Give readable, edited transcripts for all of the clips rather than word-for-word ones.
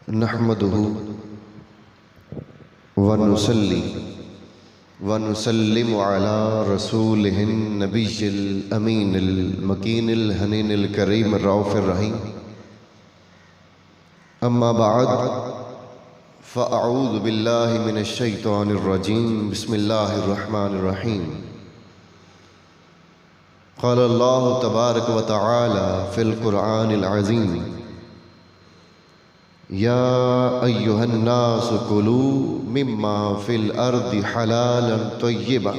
نحمدہ ونصلی ونسلم علی رسولہ النبی الامین المکین الحنین الکریم الرؤوف الرحیم اما بعد فاعوذ باللہ من الشیطان الرجیم بسم اللہ الرحمن الرحیم قال اللہ تبارک و تعالی فی القرآن العظیم یا ایہا الناس کلوا مما فی الارض حلالا طیبا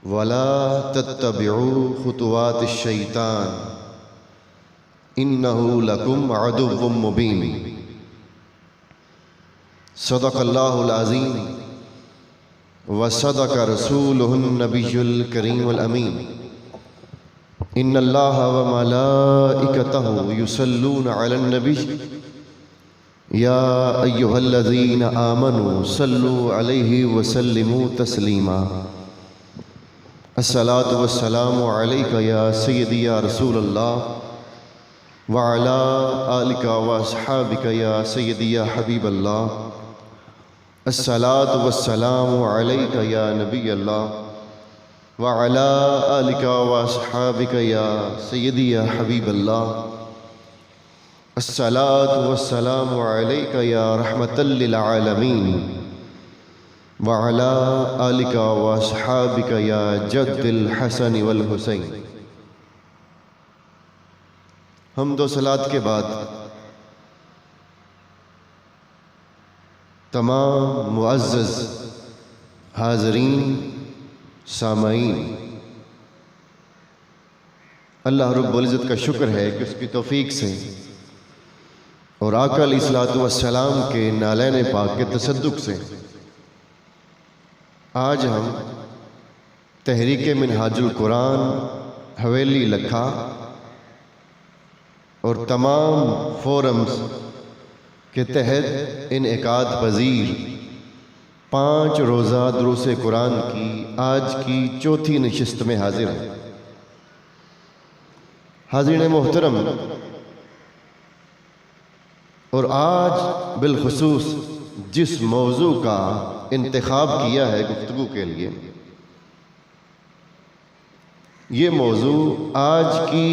ولا تتبعوا خطوات الشیطان انہ لکم عدو مبین صدق اللہ العظیم وصدق رسولہ النبی الکریم الامین ان اللہ وملائکتہ یصلون علی النبی یا ایہا الذین آمنوا صلوا علیہ وسلموا تسلیما الصلاة والسلام علیک یا سیدی یا رسول اللہ وعلی آلک واصحابک یا سیدی یا حبیب اللہ الصلاة والسلام علیک یا نبی اللہ وعلى آلك وأصحابك يا سيدي يا حبيب الله الصلاة والسلام عليك يا رحمة للعالمين وعلى آلك وأصحابك يا جد الحسن والحسين حمد و صلاة کے بعد تمام معزز حاضرین سامعین، اللہ رب العزت کا شکر ہے کہ اس کی توفیق سے اور آقا علیہ الصلوۃ والسلام کے نالین پاک کے تصدق سے آج ہم تحریک منہاج القرآن حویلی لکھا اور تمام فورمز کے تحت انعقاد پذیر 5 روزہ دروس قرآن کی آج کی چوتھی نشست میں حاضر ہیں۔ حاضرین محترم، اور آج بالخصوص جس موضوع کا انتخاب کیا ہے گفتگو کے لیے، یہ موضوع آج کی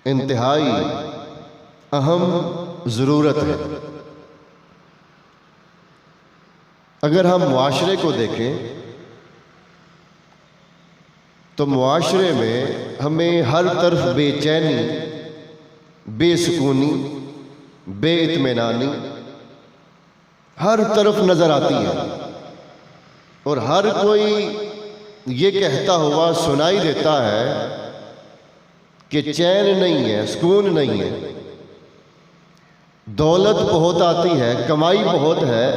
انتہائی اہم ضرورت ہے۔ اگر ہم معاشرے کو دیکھیں تو معاشرے میں ہمیں ہر طرف بے چینی، بے سکونی، بے اطمینانی ہر طرف نظر آتی ہے، اور ہر کوئی یہ کہتا ہوا سنائی دیتا ہے کہ چین نہیں ہے، سکون نہیں ہے، دولت بہت آتی ہے، کمائی بہت ہے،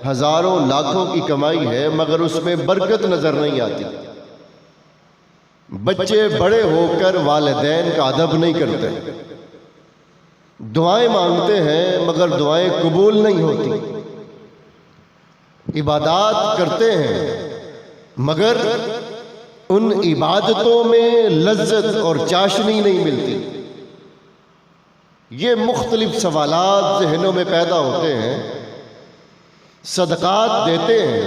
ہزاروں لاکھوں کی کمائی ہے، مگر اس میں برکت نظر نہیں آتی۔ بچے بڑے ہو کر والدین کا ادب نہیں کرتے، دعائیں مانگتے ہیں مگر دعائیں قبول نہیں ہوتی، عبادات کرتے ہیں مگر ان عبادتوں میں لذت اور چاشنی نہیں ملتی۔ یہ مختلف سوالات ذہنوں میں پیدا ہوتے ہیں۔ صدقات دیتے ہیں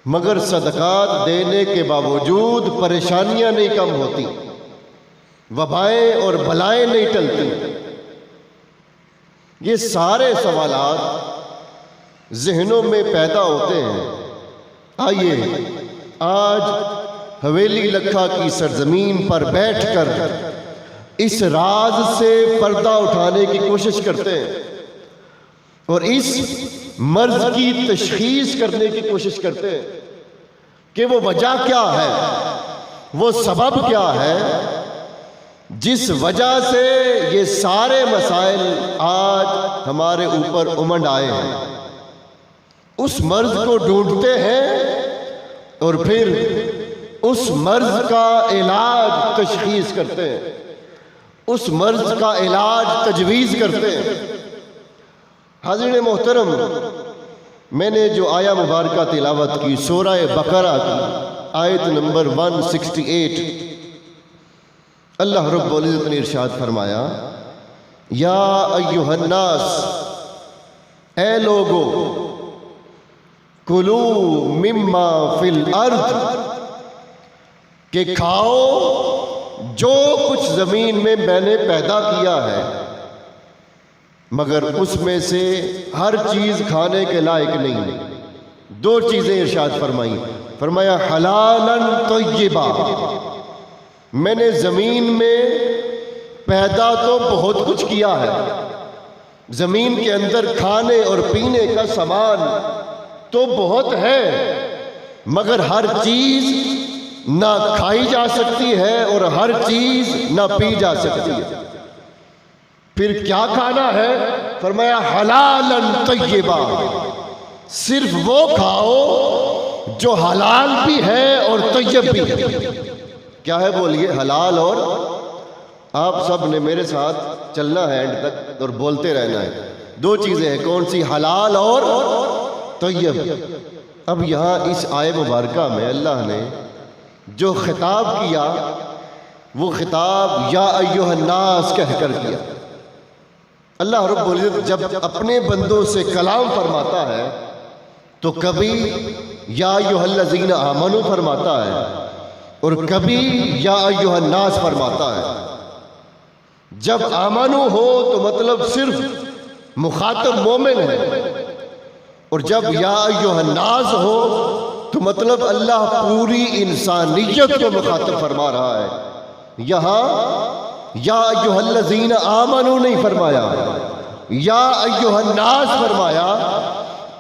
مگر صدقات دینے کے باوجود پریشانیاں نہیں کم ہوتی، وبائیں اور بلائیں نہیں ٹلتی۔ یہ سارے سوالات ذہنوں میں پیدا ہوتے ہیں۔ آئیے آج حویلی لکھا کی سرزمین پر بیٹھ کر اس راز سے پردہ اٹھانے کی کوشش کرتے ہیں اور اس مرض کی تشخیص کرنے کی کوشش کرتے ہیں کہ وہ وجہ کیا ہے، وہ سبب کیا ہے جس وجہ سے یہ سارے مسائل آج ہمارے اوپر امنڈ آئے ہیں۔ اس مرض کو ڈھونڈتے ہیں اور پھر اس مرض کا علاج تشخیص کرتے ہیں، اس مرض کا علاج تجویز کرتے ہیں۔ حاضرین محترم، میں نے جو آیہ مبارکہ تلاوت کی سورہ بقرہ کی آیت نمبر 168، اللہ رب العزت نے ارشاد فرمایا یا ایھا الناس، اے لوگو، کلو مما فی الارض، کہ کھاؤ جو کچھ زمین میں نے پیدا کیا ہے، مگر اس میں سے ہر چیز کھانے کے لائق نہیں۔ دو چیزیں ارشاد فرمائیں، فرمایا حلالاً طیبا، میں نے زمین میں پیدا تو بہت کچھ کیا ہے، زمین کے اندر کھانے اور پینے کا سامان تو بہت ہے، مگر ہر چیز نہ کھائی جا سکتی ہے اور ہر چیز نہ پی جا سکتی ہے۔ پھر کیا کھانا ہے؟ فرمایا حلالاً طیبا، صرف وہ کھاؤ جو حلال بھی ہے اور طیب بھی ہے۔ کیا ہے بولیے؟ حلال اور، آپ سب نے میرے ساتھ چلنا ہے اینڈ تک اور بولتے رہنا ہے۔ دو چیزیں ہیں، کون سی؟ حلال اور طیب۔ اب یہاں اس آیے مبارکہ میں اللہ نے جو خطاب کیا وہ خطاب یا ایھا الناس کہہ کر کیا۔ اللہ رب العزت جب اپنے بندوں سے کلام فرماتا ہے تو کبھی یا ایھا الذین آمنوا فرماتا ہے اور کبھی یا ایھا الناس فرماتا ہے۔ جب آمنو ہو تو مطلب صرف مخاطب مومن ہے، اور جب یا ایھا الناس ہو تو مطلب اللہ پوری انسانیت کو مخاطب فرما رہا ہے۔ یہاں یا ایھا الذین آمنوا نہیں فرمایا، یا ایھا الناس فرمایا۔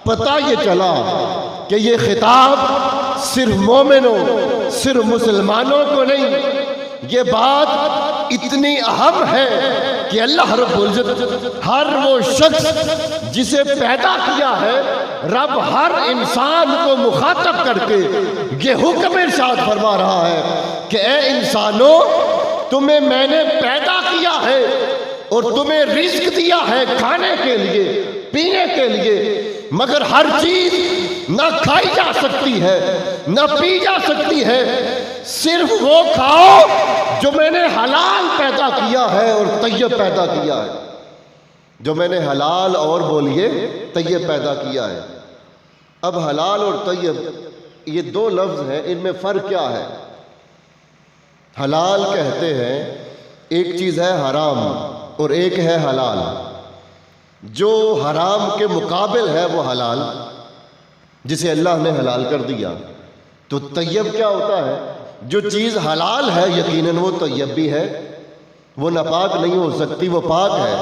پتہ یہ چلا کہ یہ خطاب صرف مومنوں، صرف مسلمانوں کو نہیں، یہ بات اتنی اہم ہے کہ اللہ رب العزت ہر وہ شخص جسے پیدا کیا ہے، رب ہر انسان کو مخاطب کر کے یہ حکم ارشاد فرما رہا ہے کہ اے انسانوں، تمہیں میں نے پیدا کیا ہے اور تمہیں رزق دیا ہے کھانے کے لیے، پینے کے لیے، مگر ہر چیز نہ کھائی جا سکتی ہے نہ پی جا سکتی ہے، صرف وہ کھاؤ جو میں نے حلال پیدا کیا ہے اور طیب پیدا کیا ہے۔ جو میں نے حلال اور بولیے طیب پیدا کیا ہے۔ اب حلال اور طیب یہ دو لفظ ہیں، ان میں فرق کیا ہے؟ حلال کہتے ہیں ایک چیز ہے حرام اور ایک ہے حلال۔ جو حرام کے مقابل ہے وہ حلال، جسے اللہ نے حلال کر دیا۔ تو طیب کیا ہوتا ہے؟ جو چیز حلال ہے یقیناً وہ طیب بھی ہے، وہ ناپاک نہیں ہو سکتی، وہ پاک ہے۔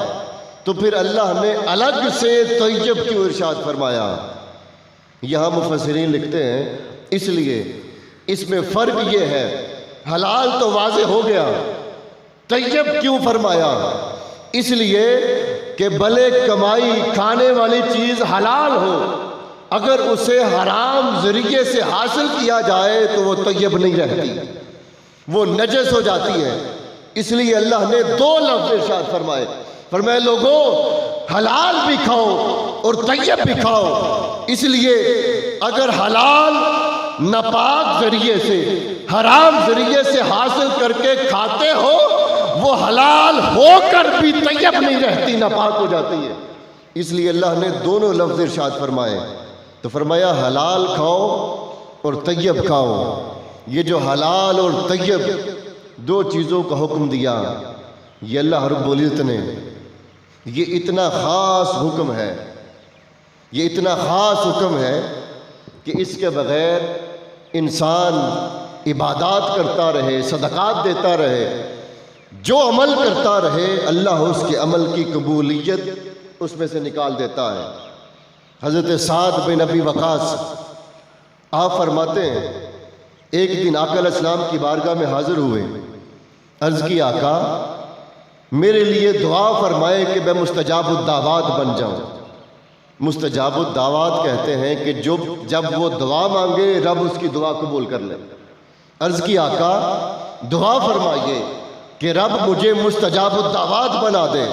تو پھر اللہ نے الگ سے طیب کیوں ارشاد فرمایا؟ یہاں مفسرین لکھتے ہیں اس لیے اس میں فرق یہ ہے، حلال تو واضح ہو گیا، طیب کیوں فرمایا؟ اس لیے کہ بھلے کمائی کھانے والی چیز حلال ہو، اگر اسے حرام ذریعے سے حاصل کیا جائے تو وہ طیب نہیں رہتی، وہ نجس ہو جاتی ہے۔ اس لیے اللہ نے دو لفظ ارشاد فرمائے، فرمائے لوگوں حلال بھی کھاؤ اور طیب بھی کھاؤ۔ اس لیے اگر حلال ناپاک ذریعے سے، حرام ذریعے سے حاصل کر کے کھاتے ہو، وہ حلال ہو کر بھی طیب نہیں رہتی، ناپاک ہو جاتی ہے۔ اس لیے اللہ نے دونوں لفظ ارشاد فرمائے، تو فرمایا حلال کھاؤ اور طیب کھاؤ۔ یہ جو حلال اور طیب دو چیزوں کا حکم دیا، یہ اللہ رب العزت نے، یہ اتنا خاص حکم ہے، یہ اتنا خاص حکم ہے کہ اس کے بغیر انسان عبادات کرتا رہے، صدقات دیتا رہے، جو عمل کرتا رہے، اللہ اس کے عمل کی قبولیت اس میں سے نکال دیتا ہے۔ حضرت سعد بن ابی وقاص آپ فرماتے ہیں ایک دن آقا علیہ السلام کی بارگاہ میں حاضر ہوئے، عرض کی آقا میرے لیے دعا فرمائے کہ میں مستجاب الدعوات بن جاؤں۔ مستجاب الدعوات کہتے ہیں کہ جب وہ دعا مانگے رب اس کی دعا قبول کر لے۔ عرض کی آقا دعا فرمائیے کہ رب مجھے مستجاب الدعوات بنا دے،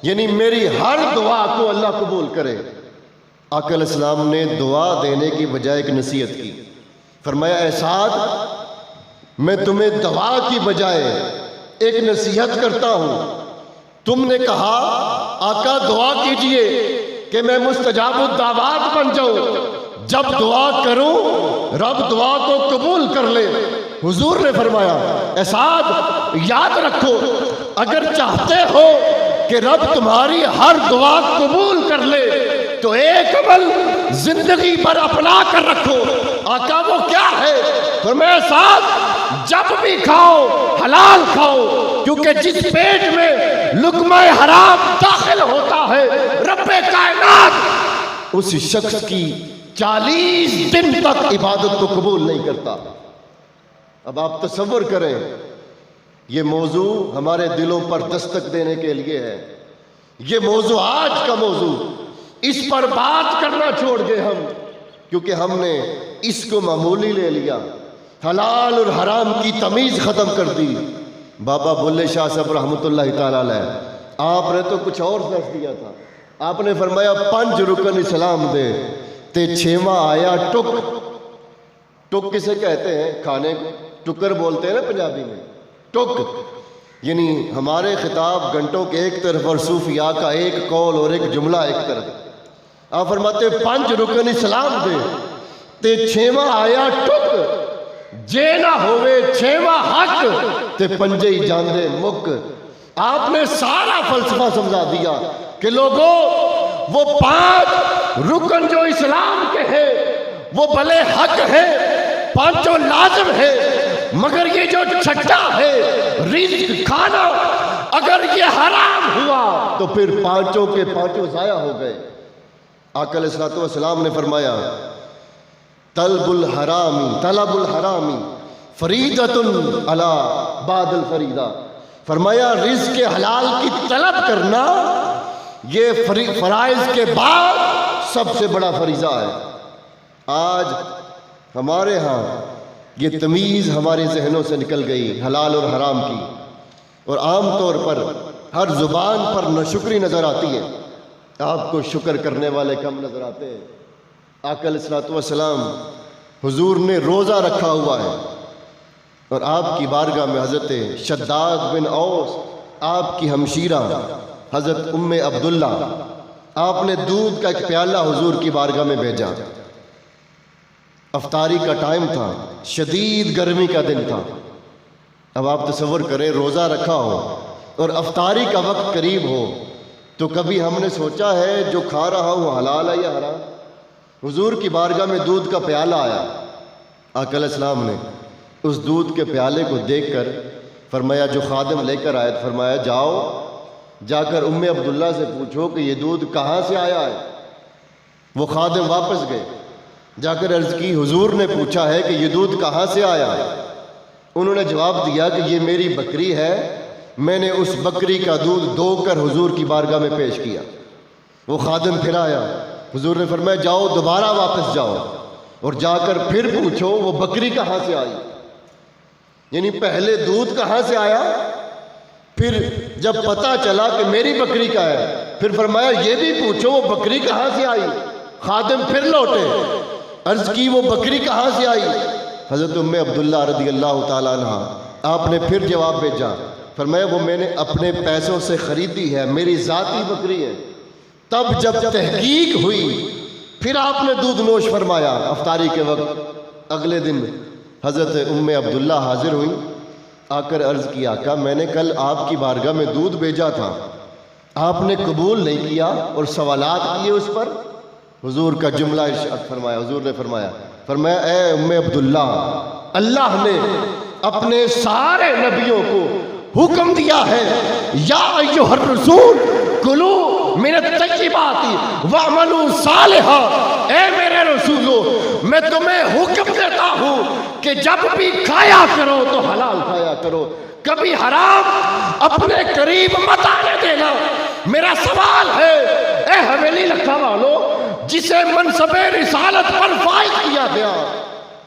یعنی میری ہر دعا کو اللہ قبول کرے۔ آقا علیہ السلام نے دعا دینے کی بجائے ایک نصیحت کی، فرمایا اے سعد میں تمہیں دعا کی بجائے ایک نصیحت کرتا ہوں، تم نے کہا آقا دعا کیجئے کہ میں مستجاب الدعوات بن جاؤں، جب دعا کروں رب دعا کو قبول کر لے۔ حضور نے فرمایا اے سعد یاد رکھو، اگر چاہتے ہو کہ رب تمہاری ہر دعا قبول کر لے تو ایک عمل زندگی پر اپنا کر رکھو۔ آقا وہ کیا ہے؟ فرمایا سعد جب بھی کھاؤ حلال کھاؤ، کیونکہ جس پیٹ میں لقمہ حرام داخل ہوتا ہے رب کائنات اس شخص کی 40 دن تک عبادت کو قبول نہیں کرتا۔ اب آپ تصور کریں، یہ موضوع ہمارے دلوں پر دستک دینے کے لیے ہے۔ یہ موضوع آج کا موضوع، اس پر بات کرنا چھوڑ گئے ہم، کیونکہ ہم نے اس کو معمولی لے لیا، حلال اور حرام کی تمیز ختم کر دی۔ بابا بلے شاہ صاحب رحمۃ اللہ تعالی علیہ، آپ نے تو کچھ اور درس دیا تھا۔ آپ نے فرمایا 5 رکن اسلام دے تے 6واں آیا ٹک۔ ٹک کسے کہتے ہیں؟ کھانے کو ٹکر بولتے ہیں نا پنجابی میں، ٹک یعنی ہمارے خطاب گھنٹوں کے ایک طرف اور صوفیاء کا ایک قول اور ایک جملہ ایک طرف۔ آپ فرماتے 5 رکن اسلام دے تے 6واں آیا ٹک، جے نہ ہوئے 6واں حق تے 5 ہی جاندے مک۔ آپ نے سارا فلسفہ سمجھا دیا کہ لوگوں وہ 5 رکن جو اسلام کے ہیں وہ بھلے حق ہے، 5 لازم ہے، مگر یہ جو چھٹا ہے رزق کھانا اگر یہ حرام ہوا تو پھر 5 کے 5 ضائع ہو گئے۔ آقا علیہ الصلوۃ والسلام نے فرمایا طلب الحرامی فریضۃ علی بعد الفریضہ۔ فرمایا رزق حلال کی طلب کرنا یہ فرائض کے بعد سب سے بڑا فریضہ ہے۔ آج ہمارے ہاں یہ تمیز ہمارے ذہنوں سے نکل گئی حلال اور حرام کی، اور عام طور پر ہر زبان پر ناشکری نظر آتی ہے۔ آپ کو شکر کرنے والے کم نظر آتے ہیں۔ آقا علیہ الصلوۃ والسلام حضور نے روزہ رکھا ہوا ہے، اور آپ کی بارگاہ میں حضرت شداد بن اوس آپ کی ہمشیرہ حضرت عبداللہ، آپ نے دودھ کا ایک پیالہ حضور کی بارگاہ میں بھیجا۔ افطاری کا ٹائم تھا، شدید گرمی کا دن تھا۔ اب آپ تصور کریں روزہ رکھا ہو اور افطاری کا وقت قریب ہو، تو کبھی ہم نے سوچا ہے جو کھا رہا ہوں حلال ہے یا حرام؟ حضور کی بارگاہ میں دودھ کا پیالہ آیا۔ آقا علیہ السلام نے اس دودھ کے پیالے کو دیکھ کر فرمایا جو خادم لے کر آئے، فرمایا جاؤ جا کر عبداللہ سے پوچھو کہ یہ دودھ کہاں سے آیا ہے۔ وہ خادم واپس گئے، جا کر عرض کی حضور نے پوچھا ہے کہ یہ دودھ کہاں سے آیا ہے۔ انہوں نے جواب دیا کہ یہ میری بکری ہے، میں نے اس بکری کا دودھ دو کر حضور کی بارگاہ میں پیش کیا۔ وہ خادم پھر آیا، حضور نے فرمایا جاؤ دوبارہ واپس جاؤ اور جا کر پھر پوچھو وہ بکری کہاں سے آئی۔ یعنی پہلے دودھ کہاں سے آیا، پھر جب پتہ چلا کہ میری بکری کا ہے پھر فرمایا یہ بھی پوچھو وہ بکری کہاں سے آئی۔ خادم پھر لوٹے، عرض کی وہ بکری کہاں سے آئی۔ حضرت عبداللہ رضی اللہ تعالیٰ عنہ آپ نے پھر جواب بھیجا، فرمایا وہ میں نے اپنے پیسوں سے خریدی ہے، میری ذاتی بکری ہے۔ تب جب تحقیق ہوئی پھر آپ نے دودھ نوش فرمایا۔ افطاری کے وقت اگلے دن حضرت عبداللہ حاضر ہوئی، آ کر عرض کیا آقا میں نے کل آپ کی بارگاہ میں دودھ بھیجا تھا، آپ نے قبول نہیں کیا اور سوالات کیے اس پر۔ حضور کا جملہ ارشاد فرمایا، حضور نے فرمایا اے عبداللہ، اللہ نے اپنے سارے نبیوں کو حکم دیا ہے یا ایھا الرسول کلوا من الطیبات واعملوا صالحا۔ اے میرے رسولو میں تمہیں حکم دیتا ہوں کہ جب بھی کھایا کرو تو حلال کھایا کرو، کبھی حرام اپنے قریب مت آنے دینا۔ میرا سوال ہے اے حویلی لکھا والو جسے منصب رسالت پر فائز کیا گیا،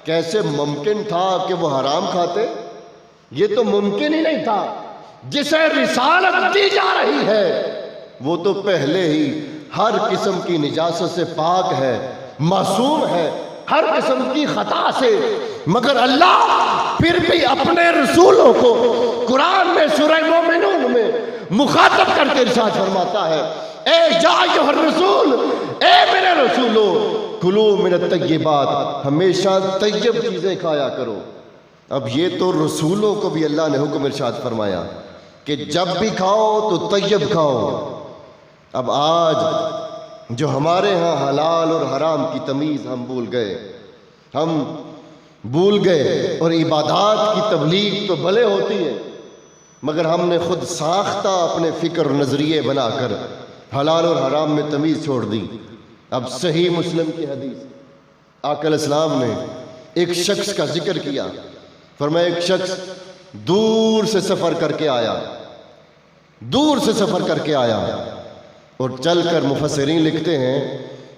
کیسے ممکن تھا کہ وہ حرام کھاتے؟ یہ تو ممکن ہی نہیں تھا۔ جسے رسالت دی جا رہی ہے وہ تو پہلے ہی ہر قسم کی نجاست سے پاک ہے، معصوم ہے ہر قسم کی خطا سے، مگر اللہ پھر بھی اپنے رسولوں کو قرآن میں سورہ مومنون میں مخاطب کر کے ارشاد فرماتا ہے اے یا ایھا الرسول، اے میرے رسولو، کلو من الطیبات، ہمیشہ طیب چیزیں کھایا کرو۔ اب یہ تو رسولوں کو بھی اللہ نے حکم ارشاد فرمایا کہ جب بھی کھاؤ تو طیب کھاؤ۔ اب آج جو ہمارے ہاں حلال اور حرام کی تمیز ہم بھول گئے اور عبادات کی تبلیغ تو بھلے ہوتی ہے، مگر ہم نے خود ساختہ اپنے فکر و نظریے بنا کر حلال اور حرام میں تمیز چھوڑ دی۔ اب صحیح مسلم کی حدیث، آقا علیہ السلام نے ایک شخص کا ذکر کیا، فرمایا ایک شخص دور سے سفر کر کے آیا اور چل کر مفسرین لکھتے ہیں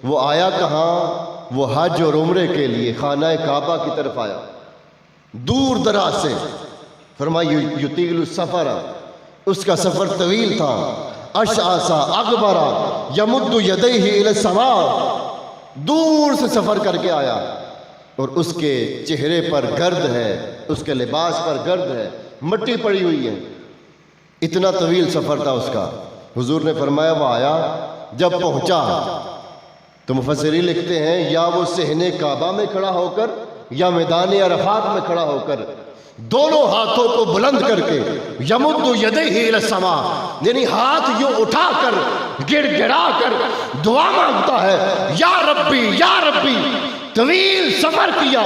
وہ آیا کہاں؟ وہ حج اور عمرے کے لیے خانہ کعبہ کی طرف آیا، دور دراز سے۔ فرمایا یطیل السفر، اس کا سفر طویل تھا، اشعث اغبر یمد یدیہ الی السماء، دور سے سفر کر کے آیا اور اس کے چہرے پر گرد ہے، اس کے لباس پر گرد ہے، مٹی پڑی ہوئی ہے، اتنا طویل سفر تھا اس کا۔ حضور نے فرمایا وہ آیا، جب پہنچا تو مفسرین لکھتے ہیں یا وہ صحن کعبہ میں کھڑا ہو کر یا میدان عرفات میں کھڑا ہو کر دونوں ہاتھوں کو بلند کر کے یمد یدیہ الی السماء، یعنی ہاتھ یوں اٹھا کر گڑ گڑا کر دعا مانگتا ہے، یا ربی یا ربی۔ طویل سفر کیا،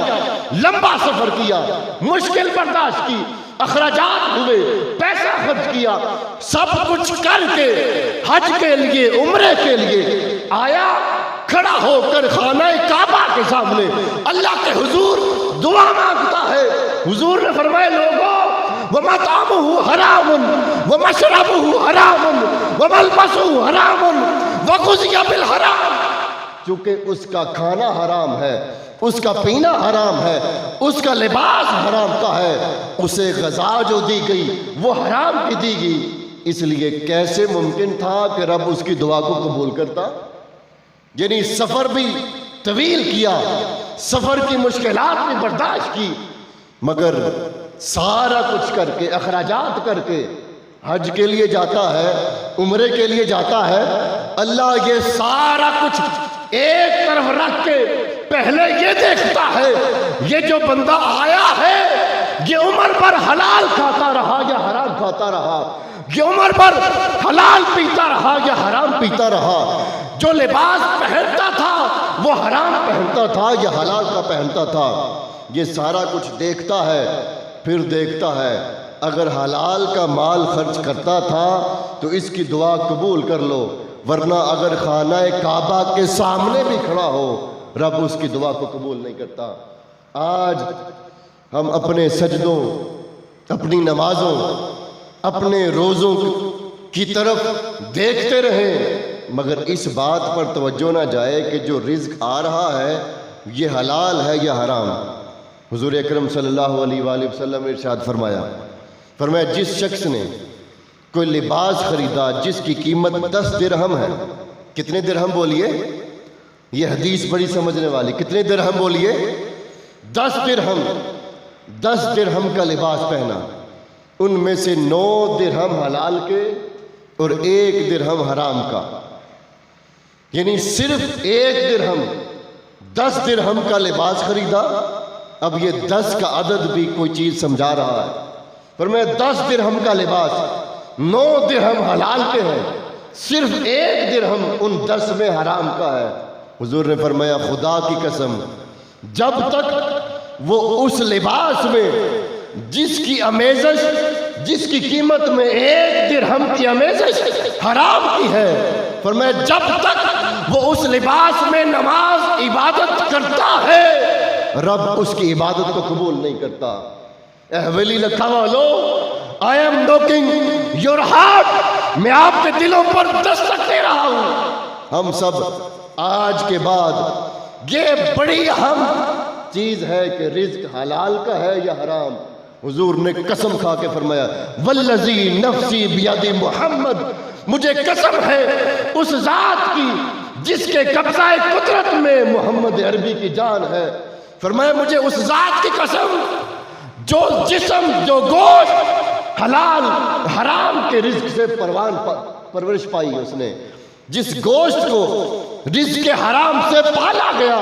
لمبا سفر کیا، مشکل برداشت کی، اخراجات ہوئے، پیسہ خرچ کیا، سب کچھ کر کے حج کے لیے عمرے کے لیے آیا، کھڑا ہو کر خانہ کعبہ کے سامنے اللہ کے حضور دعا مانگتا ہے۔ حضور نے فرمایا لوگوں وَمَطْعَمُهُ حَرَامٌ وَمَشْرَبُهُ حَرَامٌ وَمَلْبَسُهُ حَرَامٌ وَغُذِيَ بِالْحَرَامِ، چونکہ اس کا کھانا حرام ہے، اس کا پینا حرام ہے، اس کا لباس حرام کا ہے، اسے غذا جو دی گئی وہ حرام کی دی گئی، اس لیے کیسے ممکن تھا کہ رب اس کی دعا کو قبول کرتا؟ یعنی سفر بھی طویل کیا، سفر کی مشکلات بھی برداشت کی، مگر سارا کچھ کر کے، اخراجات کر کے حج کے لیے جاتا ہے، عمرے کے لیے جاتا ہے، اللہ یہ سارا کچھ ایک طرف رکھ کے پہلے یہ دیکھتا ہے یہ جو بندہ آیا ہے یہ عمر پر حلال کھاتا رہا یا حرام کھاتا رہا، یہ عمر پر حلال پیتا رہا یا حرام پیتا رہا، جو لباس پہنتا تھا وہ حرام پہنتا تھا یا حلال کا پہنتا تھا، یہ سارا کچھ دیکھتا ہے، پھر دیکھتا ہے اگر حلال کا مال خرچ کرتا تھا تو اس کی دعا قبول کر لو، ورنہ اگر خانہ کعبہ کے سامنے بھی کھڑا ہو رب اس کی دعا کو قبول نہیں کرتا۔ آج ہم اپنے سجدوں، اپنی نمازوں، اپنے روزوں کی طرف دیکھتے رہیں، مگر اس بات پر توجہ نہ جائے کہ جو رزق آ رہا ہے یہ حلال ہے یا حرام۔ حضور اکرم صلی اللہ علیہ وآلہ وسلم نے ارشاد فرمایا جس شخص نے کوئی لباس خریدا جس کی قیمت 10 درہم ہے، کتنے درہم بولیے؟ یہ حدیث بڑی سمجھنے والی، کتنے درہم بولیے؟ 10 درہم، 10 درہم کا لباس پہنا، ان میں سے 9 درہم حلال کے اور 1 درہم حرام کا، یعنی صرف 1 درہم 10 درہم کا لباس خریدا۔ اب یہ 10 کا عدد بھی کوئی چیز سمجھا رہا ہے، پر میں 10 درہم کا لباس، 9 درہم حلال کے ہیں، صرف 1 درہم ان 10 میں حرام کا ہے۔ حضور نے فرمایا خدا کی قسم جب تک وہ اس لباس میں جس کی امیزش، جس کی قیمت میں 1 درہم کی امیزش حرام کی ہے، فرمایا جب تک وہ اس لباس میں نماز عبادت کرتا ہے رب اس کی عبادت کو قبول نہیں کرتا۔ اے حویلی لکھا والو، I am knocking your heart، میں آپ کے دلوں پر دستک دے رہا ہوں۔ ہم سب آج کے بعد یہ بڑی اہم چیز ہے کہ رزق حلال کا ہے یا حرام۔ حضور نے قسم کھا کے فرمایا والذی نفسی بیاد محمد، مجھے قسم ہے اس ذات کی جس کے قبضہ قدرت میں محمد عربی کی جان ہے، فرمایا مجھے اس ذات کی قسم جو جسم، جو گوشت حلال حرام کے رزق سے پرورش پائی اس نے، جس گوشت کو رزق حرام سے پالا گیا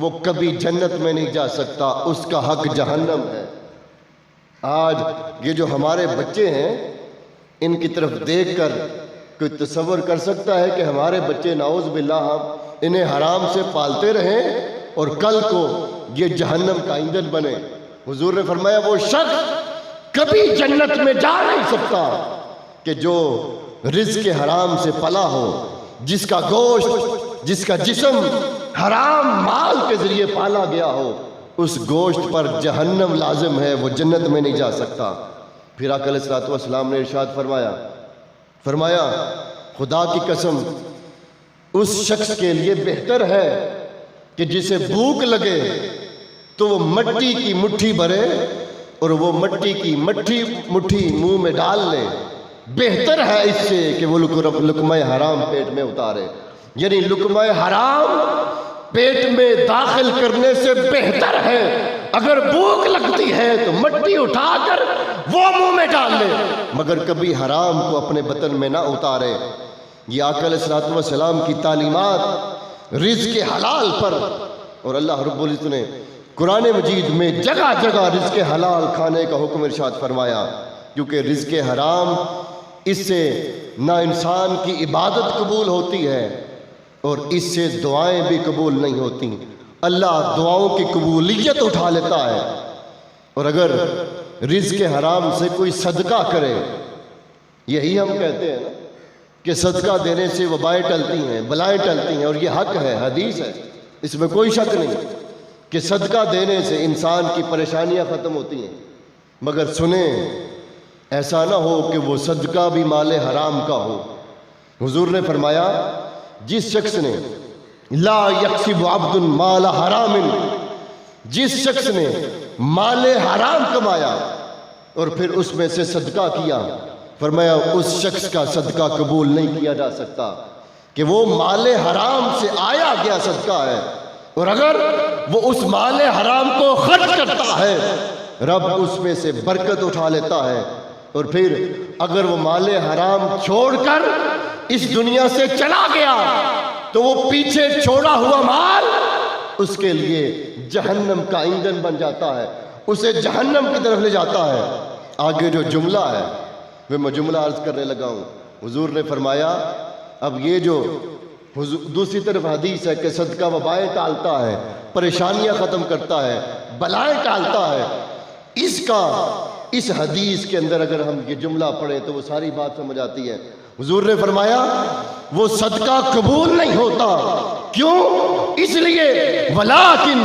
وہ کبھی جنت میں نہیں جا سکتا، اس کا حق جہنم ہے۔ آج یہ جو ہمارے بچے ہیں ان کی طرف دیکھ کر کوئی تصور کر سکتا ہے کہ ہمارے بچے نعوذ باللہ ہم انہیں حرام سے پالتے رہیں اور کل کو یہ جہنم کا ایندھن بنے؟ حضور نے فرمایا وہ شخص کبھی جنت میں جا نہیں سکتا کہ جو رزق حرام سے پلا ہو، جس کا گوشت، جس کا جسم حرام مال کے ذریعے پالا گیا ہو، اس گوشت پر جہنم لازم ہے، وہ جنت میں نہیں جا سکتا۔ پھر آقا علیہ الصلوۃ والسلام نے ارشاد فرمایا خدا کی قسم اس شخص کے لیے بہتر ہے کہ جسے بھوک لگے تو وہ مٹی کی مٹھی بھرے اور وہ مٹی کی مٹھی منہ میں ڈال لے، بہتر ہے اس سے کہ وہ لقمہ حرام پیٹ میں اتارے۔ یعنی لقمہ حرام پیٹ میں داخل کرنے سے بہتر ہے اگر بھوک لگتی ہے تو مٹی اٹھا کر وہ منہ میں ڈال لے، مگر کبھی حرام کو اپنے بطن میں نہ اتارے۔ یہ آقا علیہ الصلوۃ والسلام کی تعلیمات رزق حلال پر، اور اللہ رب العزت نے قرآن مجید میں جگہ جگہ رزق حلال کھانے کا حکم ارشاد فرمایا، کیونکہ رزق حرام اس سے نہ انسان کی عبادت قبول ہوتی ہے اور اس سے دعائیں بھی قبول نہیں ہوتی۔ اللہ دعاؤں کی قبولیت اٹھا لیتا ہے، اور اگر رزق حرام سے کوئی صدقہ کرے، یہی ہم کہتے ہیں نا کہ صدقہ دینے سے وبائیں ٹلتی ہیں، بلائیں ٹلتی ہیں، اور یہ حق ہے، حدیث ہے، اس میں کوئی شک نہیں کہ صدقہ دینے سے انسان کی پریشانیاں ختم ہوتی ہیں، مگر سنیں ایسا نہ ہو کہ وہ صدقہ بھی مال حرام کا ہو۔ حضور نے فرمایا جس شخص نے لا یکسب عبد مال حرام، جس شخص نے مال حرام کمایا اور پھر اس میں سے صدقہ کیا، فرمایا اس شخص کا صدقہ قبول نہیں کیا جا سکتا، کہ وہ مال حرام سے آیا گیا صدقہ ہے، اور اگر وہ اس مال حرام کو خرچ کرتا ہے رب اس میں سے برکت اٹھا لیتا ہے، اور پھر اگر وہ مال حرام چھوڑ کر اس دنیا سے چلا گیا تو وہ پیچھے چھوڑا ہوا مال اس کے لیے جہنم کا ایندھن بن جاتا ہے، اسے جہنم کی طرف لے جاتا ہے۔ آگے جو جملہ ہے میں جملہ عرض کرنے لگا ہوں، حضور نے فرمایا اب یہ جو دوسری طرف حدیث ہے کہ صدقہ وبائیں ٹالتا ہے، پریشانیاں ختم کرتا ہے، بلائیں ٹالتا ہے، اس حدیث کے اندر اگر ہم یہ جملہ پڑھیں تو وہ ساری بات سمجھ آتی ہے۔ حضور نے فرمایا وہ صدقہ قبول نہیں ہوتا، کیوں؟ اس لیے ولیکن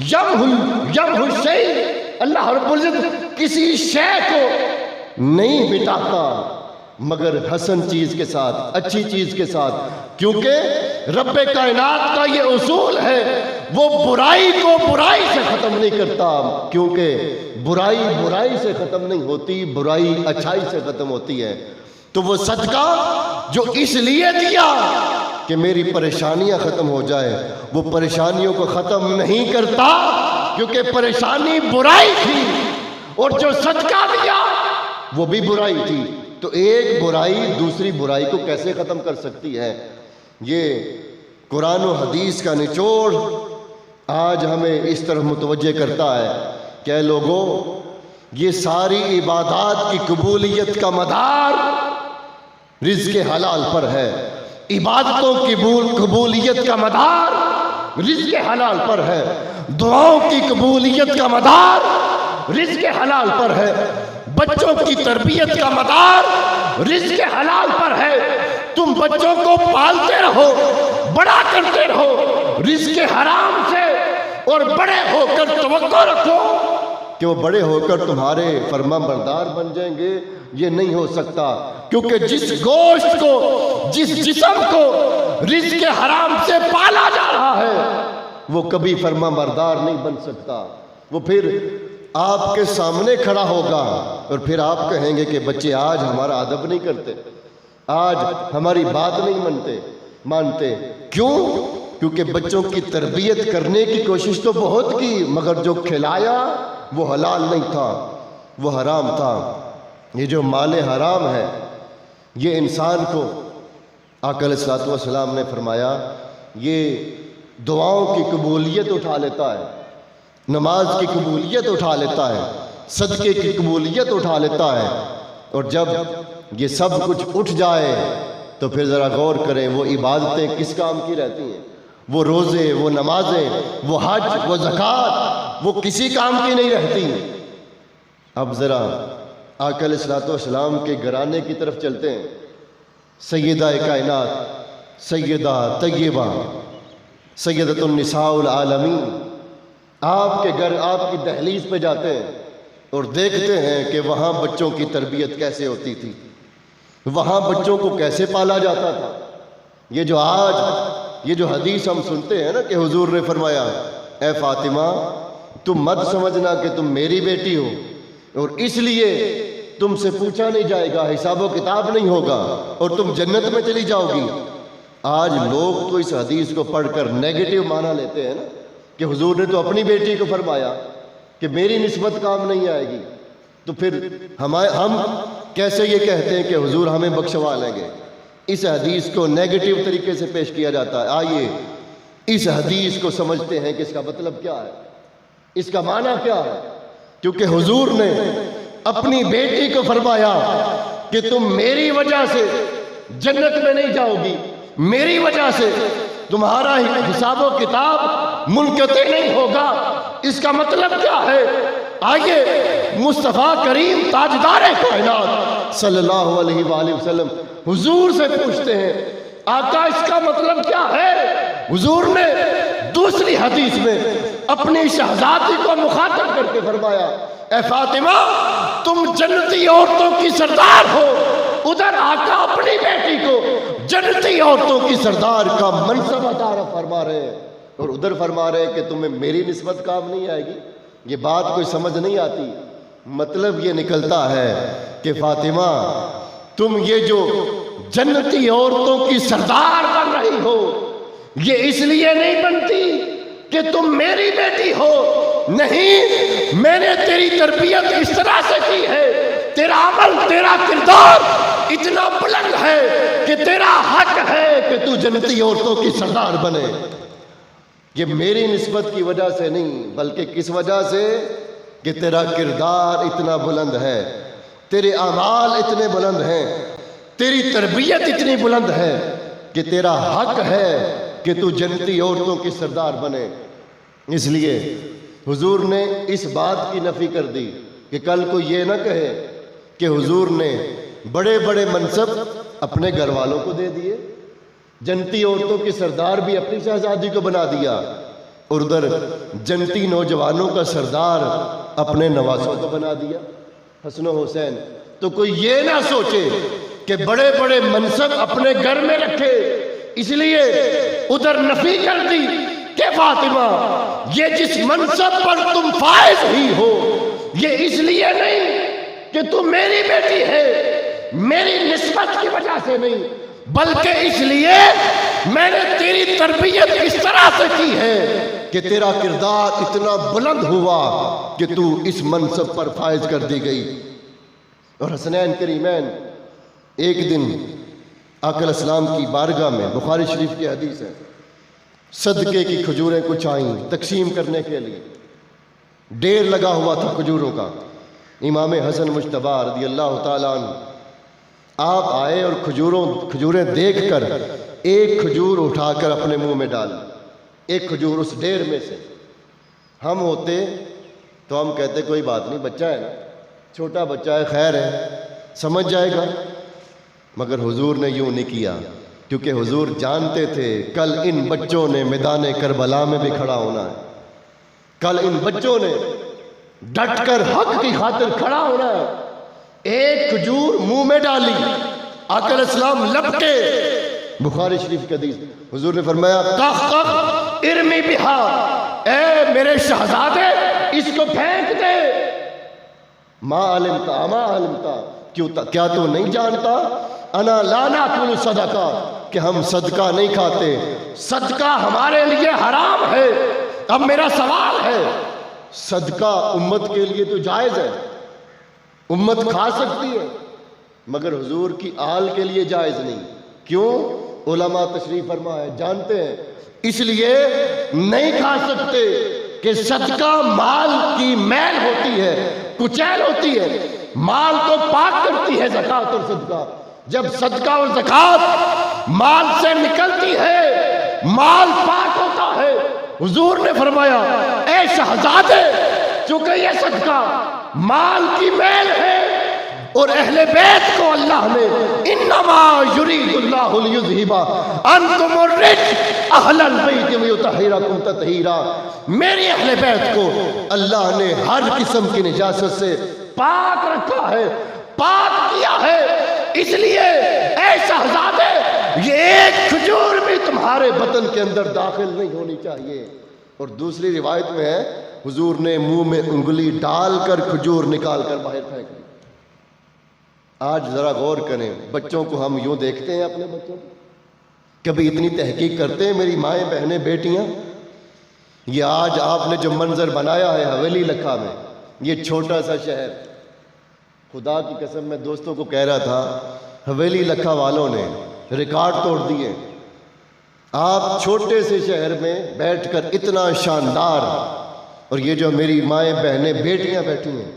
یمحو الشیء، اللہ رب العزت کسی شے کو نہیں مٹاتا مگر حسن چیز کے ساتھ، اچھی چیز کے ساتھ، کیونکہ رب کائنات کا یہ اصول ہے، وہ برائی کو برائی سے ختم نہیں کرتا، کیونکہ برائی سے ختم نہیں ہوتی، برائی اچھائی سے ختم ہوتی ہے۔ تو وہ صدقہ جو اس لیے دیا کہ میری پریشانیاں ختم ہو جائے، وہ پریشانیوں کو ختم نہیں کرتا کیونکہ پریشانی برائی تھی، اور جو صدقہ دیا وہ بھی برائی تھی، تو ایک برائی دوسری برائی کو کیسے ختم کر سکتی ہے؟ یہ قرآن و حدیث کا نچوڑ آج ہمیں اس طرف متوجہ کرتا ہے کہ اے لوگوں، یہ ساری عبادات کی قبولیت کا مدار رزق حلال پر ہے، عبادتوں کی قبولیت کا مدار رزق حلال پر ہے، دعاؤں کی قبولیت کا مدار رزق حلال پر ہے، بچوں کی تربیت کا مدار رزق حلال پر ہے۔ تم بچوں کو پالتے رہو، بڑا کرتے رہو رزق حرام سے، اور بڑے ہو کر توقع رکھو کہ وہ بڑے ہو کر تمہارے فرما بردار بن جائیں گے، یہ نہیں ہو سکتا، کیونکہ جس گوشت کو، جس جسم کو رزق حرام سے پالا جا رہا ہے وہ کبھی فرما بردار نہیں بن سکتا۔ وہ پھر آپ کے سامنے کھڑا ہوگا اور پھر آپ کہیں گے کہ بچے آج ہمارا ادب نہیں کرتے، آج ہماری بات نہیں مانتے، کیوں؟ کیونکہ بچوں کی تربیت کرنے کی کوشش تو بہت کی، مگر جو کھلایا وہ حلال نہیں تھا، وہ حرام تھا۔ یہ جو مال حرام ہے یہ انسان کو آقا علیہ الصلوۃ والسلام نے فرمایا یہ دعاؤں کی قبولیت اٹھا لیتا ہے، نماز کی قبولیت اٹھا لیتا ہے، صدقے کی قبولیت اٹھا لیتا ہے، اور جب یہ سب کچھ اٹھ جائے تو پھر ذرا غور کریں وہ عبادتیں کس کام کی رہتی ہیں؟ وہ روزے، وہ نمازیں، وہ حج، وہ زکوٰۃ، وہ کسی کام کی نہیں رہتی۔ اب ذرا آقا علیہ الصلوۃ والسلام کے گھرانے کی طرف چلتے ہیں۔ سیدہ کائنات، سیدہ طیبہ، سیدۃ النساء العالمین، آپ کے گھر، آپ کی دہلیز پہ جاتے ہیں اور دیکھتے ہیں کہ وہاں بچوں کی تربیت کیسے ہوتی تھی، وہاں بچوں کو کیسے پالا جاتا تھا۔ یہ جو آج یہ جو حدیث ہم سنتے ہیں نا کہ حضور نے فرمایا اے فاطمہ تم مت سمجھنا کہ تم میری بیٹی ہو اور اس لیے تم سے پوچھا نہیں جائے گا، حساب و کتاب نہیں ہوگا اور تم جنت میں چلی جاؤ گی۔ آج لوگ تو اس حدیث کو پڑھ کر نیگیٹو معنی لیتے ہیں نا کہ حضور نے تو اپنی بیٹی کو فرمایا کہ میری نسبت کام نہیں آئے گی، تو پھر ہم کیسے یہ کہتے ہیں کہ حضور ہمیں بخشوا لیں گے؟ اس حدیث کو نیگیٹو طریقے سے پیش کیا جاتا ہے۔ آئیے اس حدیث کو سمجھتے ہیں کہ اس کا مطلب کیا ہے، اس کا معنی کیا ہے۔ کیونکہ حضور نے اپنی بیٹی کو فرمایا کہ تم میری وجہ سے جنت میں نہیں جاؤ گی، میری وجہ سے تمہارا حساب و کتاب منقطع نہیں ہوگا۔ اس کا مطلب کیا ہے؟ آئیے مصطفیٰ کریم تاجدار کائنات صلی اللہ علیہ وآلہ وسلم حضور سے پوچھتے ہیں آقا اس کا مطلب کیا ہے؟ حضور نے دوسری حدیث میں اپنی شہزادی کو مخاطب کر کے فرمایا اے فاطمہ تم جنتی عورتوں کی سردار ہو۔ ادھر آقا اپنی بیٹی کو جنتی عورتوں کی سردار کا منصب عطا فرما رہے ہیں اور ادھر فرما رہے ہیں کہ تمہیں میری نسبت کام نہیں آئے گی۔ یہ بات کوئی سمجھ نہیں آتی۔ مطلب یہ نکلتا ہے کہ فاطمہ تم یہ جو جنتی عورتوں کی سردار بن رہی ہو یہ اس لیے نہیں بنتی کہ تم میری بیٹی ہو، نہیں، میں نے تیری تربیت اس طرح سے کی ہے، تیرا عمل، تیرا کردار اتنا بلند ہے کہ تیرا حق ہے کہ تو جنتی عورتوں کی سردار بنے۔ یہ میری نسبت کی وجہ سے نہیں بلکہ کس وجہ سے کہ تیرا کردار اتنا بلند ہے، تیرے اعمال اتنے بلند ہیں، تیری تربیت اتنی بلند ہے کہ تیرا حق ہے کہ تو جنتی عورتوں کی سردار بنے۔ اس لیے حضور نے اس بات کی نفی کر دی کہ کل کو یہ نہ کہے کہ حضور نے بڑے بڑے منصب اپنے گھر والوں کو دے دیے، جنتی عورتوں کی سردار بھی اپنی شہزادی کو بنا دیا اور ادھر جنتی نوجوانوں کا سردار اپنے نوازوں کو بنا دیا، حسن و حسین۔ تو کوئی یہ نہ سوچے کہ بڑے بڑے منصب اپنے گھر میں رکھے، اس لیے ادھر نفی کر دی کہ فاطمہ یہ جس منصب پر تم فائز ہی ہو یہ اس لیے نہیں کہ تم میری بیٹی ہے، میری نسبت کی وجہ سے نہیں، بلکہ اس لیے میں نے تیری تربیت اس طرح سے کی ہے کہ تیرا کردار اتنا بلند ہوا کہ تو اس منصب پر فائز کر دی گئی۔ اور حسنین کریمین ایک دن آقا علیہ السلام کی بارگاہ میں، بخاری شریف کی حدیث ہے، صدقے کی کھجوریں کچھ آئیں تقسیم کرنے کے لیے، ڈھیر لگا ہوا تھا کھجوروں کا۔ امام حسن مجتبی رضی اللہ تعالیٰ عنہ آپ آئے اور کھجوریں دیکھ کر ایک کھجور اٹھا کر اپنے منہ میں ڈالی، ایک کھجور اس ڈھیر میں سے۔ ہم ہوتے تو ہم کہتے کوئی بات نہیں، بچہ ہے نا، چھوٹا بچہ ہے، خیر ہے، سمجھ جائے گا، مگر حضور نے یوں نہیں کیا، کیونکہ حضور جانتے تھے کل ان بچوں نے میدان کربلا میں بھی کھڑا ہونا ہے، کل ان بچوں نے ڈٹ کر حق کی خاطر کھڑا ہونا ہے۔ ایک کھجور منہ میں ڈالی، آقا علیہ السلام لپٹے، بخاری شریف کی حدیث، حضور نے فرمایا کخ کخ ارمی بہا، اے میرے شہزادے اس کو پھینک دے۔ ما علمتا ما علمتا، کیا تو نہیں جانتا انا لا ناکل صدقہ، کہ ہم صدقہ نہیں کھاتے، صدقہ ہمارے لیے حرام ہے۔ اب میرا سوال ہے، صدقہ امت کے لیے تو جائز ہے، امت کھا سکتی ہے مگر حضور کی آل کے لیے جائز نہیں. کیوں؟ علماء تشریف فرما ہے، جانتے ہیں اس لیے نہیں کھا سکتے کہ صدقہ مال کی میل ہوتی ہے، کچیل ہوتی ہے. مال کو پاک کرتی ہے زکوٰۃ اور صدقہ. جب صدقہ اور زکوٰۃ مال سے نکلتی ہے مال پاک ہوتا ہے. حضور نے فرمایا اے شہزادے، چونکہ یہ صدقہ مال کی میل ہے اور اہل بیت کو اللہ نے انما یرید اللہ لیذھب عنکم الرجس اہل البیت ویطہرکم تطہیرا، میری اہل بیت کو اللہ نے ہر قسم کی نجاست سے پاک رکھا ہے، پاک کیا ہے. اس لیے اے شہزادے، یہ ایک کھجور بھی تمہارے بدن کے اندر داخل نہیں ہونی چاہیے. اور دوسری روایت میں ہے حضور نے منہ میں انگلی ڈال کر کھجور نکال کر باہر پھینک دی. آج ذرا غور کریں، بچوں کو ہم یوں دیکھتے ہیں، اپنے بچوں کو کبھی اتنی تحقیق کرتے ہیں؟ میری مائیں بہنیں بیٹیاں، یہ آج آپ نے جو منظر بنایا ہے حویلی لکھا میں، یہ چھوٹا سا شہر، خدا کی قسم میں دوستوں کو کہہ رہا تھا حویلی لکھا والوں نے ریکارڈ توڑ دیے. آپ چھوٹے سے شہر میں بیٹھ کر اتنا شاندار، اور یہ جو میری مائیں بہنیں بیٹیاں بیٹھی ہیں،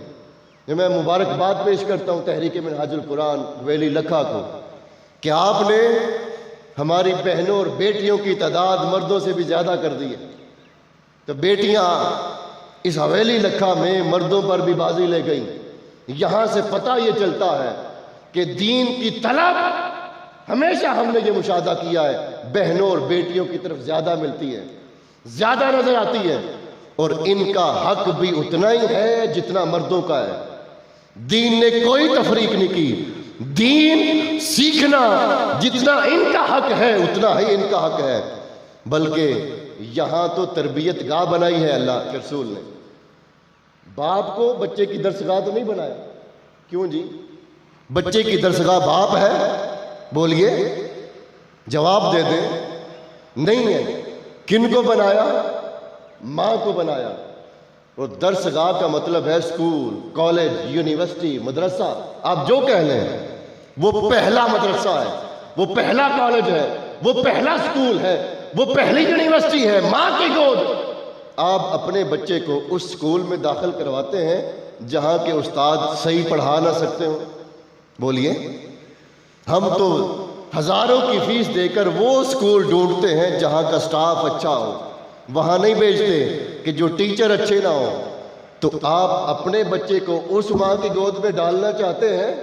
جو میں مبارکباد پیش کرتا ہوں تحریک منہاج القرآن حویلی لکھا کو کہ آپ نے ہماری بہنوں اور بیٹیوں کی تعداد مردوں سے بھی زیادہ کر دی ہے. تو بیٹیاں اس حویلی لکھا میں مردوں پر بھی بازی لے گئیں. یہاں سے پتہ یہ چلتا ہے کہ دین کی طلب ہمیشہ ہم نے یہ مشاہدہ کیا ہے بہنوں اور بیٹیوں کی طرف زیادہ ملتی ہے، زیادہ نظر آتی ہے، اور ان کا حق بھی اتنا ہی ہے جتنا مردوں کا ہے. دین نے کوئی تفریق نہیں کی. دین سیکھنا جتنا ان کا حق ہے اتنا ہی ان کا حق ہے. بلکہ یہاں تو تربیت گاہ بنائی ہے اللہ کے رسول نے. باپ کو بچے کی درسگاہ تو نہیں بنایا. کیوں جی؟ بچے کی درسگاہ باپ ہے؟ بولیے، جواب دے دیں. نہیں ہے. کن کو بنایا؟ ماں کو بنایا. اور درسگاہ کا مطلب ہے اسکول، کالج، یونیورسٹی، مدرسہ، آپ جو کہہ لیں. وہ پہلا مدرسہ ہے، وہ پہلا کالج ہے، وہ پہلا اسکول ہے، وہ پہلی یونیورسٹی ہے، ماں کی گود. آپ اپنے بچے کو اس اسکول میں داخل کرواتے ہیں جہاں کے استاد صحیح پڑھا نہ سکتے ہوں؟ بولیے. ہم تو ہزاروں کی فیس دے کر وہ اسکول ڈھونڈتے ہیں جہاں کا سٹاف اچھا ہو، وہاں نہیں بھیجتے کہ جو ٹیچر اچھے نہ ہو. تو آپ اپنے بچے کو اس ماں کی گود میں ڈالنا چاہتے ہیں،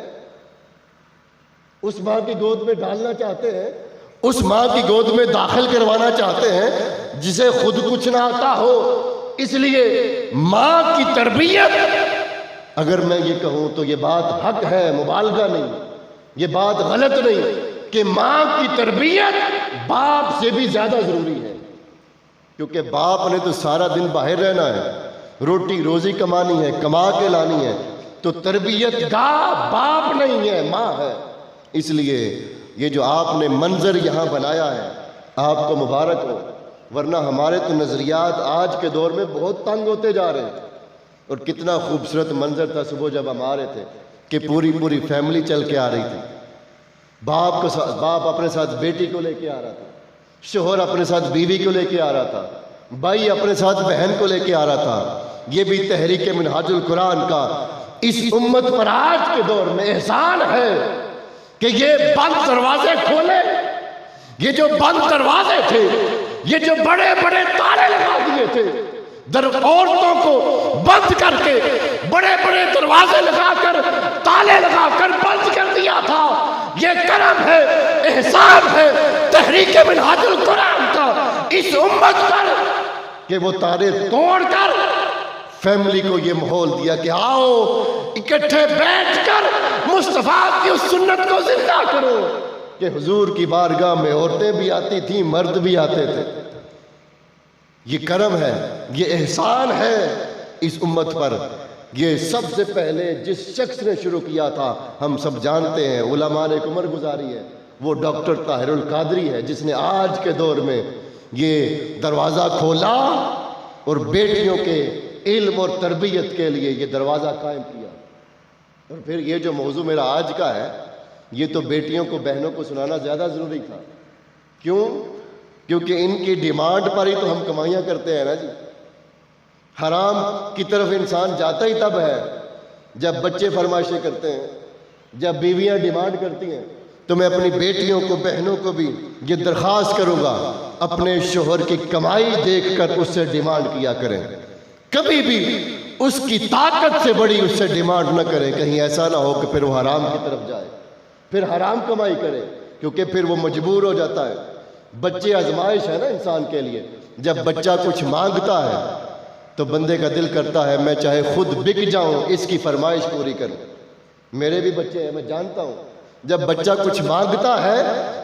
اس ماں کی گود میں ڈالنا چاہتے ہیں، اس ماں کی گود میں داخل کروانا چاہتے ہیں جسے خود کچھ نہ آتا ہو. اس لیے ماں کی تربیت، اگر میں یہ کہوں تو یہ بات حق ہے، مبالغہ نہیں، یہ بات غلط نہیں کہ ماں کی تربیت باپ سے بھی زیادہ ضروری ہے. کیونکہ باپ نے تو سارا دن باہر رہنا ہے، روٹی روزی کمانی ہے، کما کے لانی ہے. تو تربیت گاہ باپ نہیں ہے، ماں ہے. اس لیے یہ جو آپ نے منظر یہاں بنایا ہے آپ کو مبارک ہو. ورنہ ہمارے تو نظریات آج کے دور میں بہت تنگ ہوتے جا رہے ہیں. اور کتنا خوبصورت منظر تھا صبح جب ہم آ رہے تھے کہ پوری فیملی چل کے آ رہی تھی. باپ اپنے ساتھ بیٹی کو لے کے آ رہا تھا، شوہر اپنے ساتھ بیوی کو لے کے آ رہا تھا، بھائی اپنے ساتھ بہن کو لے کے آ رہا تھا. یہ بھی تحریک منہاج القرآن کا اس امت پر آج کے دور میں احسان ہے کہ یہ بند دروازے کھولے. یہ جو بند دروازے تھے، یہ جو بڑے بڑے تالے لگا دیے تھے، عورتوں کو بند کر کے بڑے بڑے دروازے لگا کر تالے لگا کر بند کر دیا تھا، یہ کرم ہے، احسان ہے تحریک منہاج القرآن کا اس امت پر کہ وہ تالے توڑ کر فیملی کو یہ ماحول دیا کہ آؤ اکٹھے بیٹھ کر مصطفیٰ کی اس سنت کو زندہ کرو. کہ حضور کی بارگاہ میں عورتیں بھی آتی تھیں، مرد بھی آتے تھے. یہ کرم ہے، یہ احسان ہے اس امت پر. یہ سب سے پہلے جس شخص نے شروع کیا تھا ہم سب جانتے ہیں، علماء نے ایک عمر گزاری ہے، وہ ڈاکٹر طاہر القادری ہے، جس نے آج کے دور میں یہ دروازہ کھولا اور بیٹیوں کے علم اور تربیت کے لیے یہ دروازہ قائم کیا. اور پھر یہ جو موضوع میرا آج کا ہے یہ تو بیٹیوں کو بہنوں کو سنانا زیادہ ضروری تھا. کیوں؟ کیونکہ ان کی ڈیمانڈ پر ہی تو ہم کمائیاں کرتے ہیں نا جی. حرام کی طرف انسان جاتا ہی تب ہے جب بچے فرمائشیں کرتے ہیں, جب بیویاں ڈیمانڈ کرتی ہیں. تو میں اپنی بیٹیوں کو بہنوں کو بھی یہ درخواست کروں گا, اپنے شوہر کی کمائی دیکھ کر اس سے ڈیمانڈ کیا کریں. کبھی بھی اس کی طاقت سے بڑی اس سے ڈیمانڈ نہ کریں, کہیں ایسا نہ ہو کہ پھر وہ حرام کی طرف جائے, پھر حرام کمائی کرے, کیونکہ پھر وہ مجبور ہو جاتا ہے. بچے آزمائش ہے نا انسان کے لیے. جب بچہ کچھ مانگتا ہے تو بندے کا دل کرتا ہے میں چاہے خود بک جاؤں اس کی فرمائش پوری کروں. میرے بھی بچے ہیں, میں جانتا ہوں. جب بچہ کچھ مانگتا ہے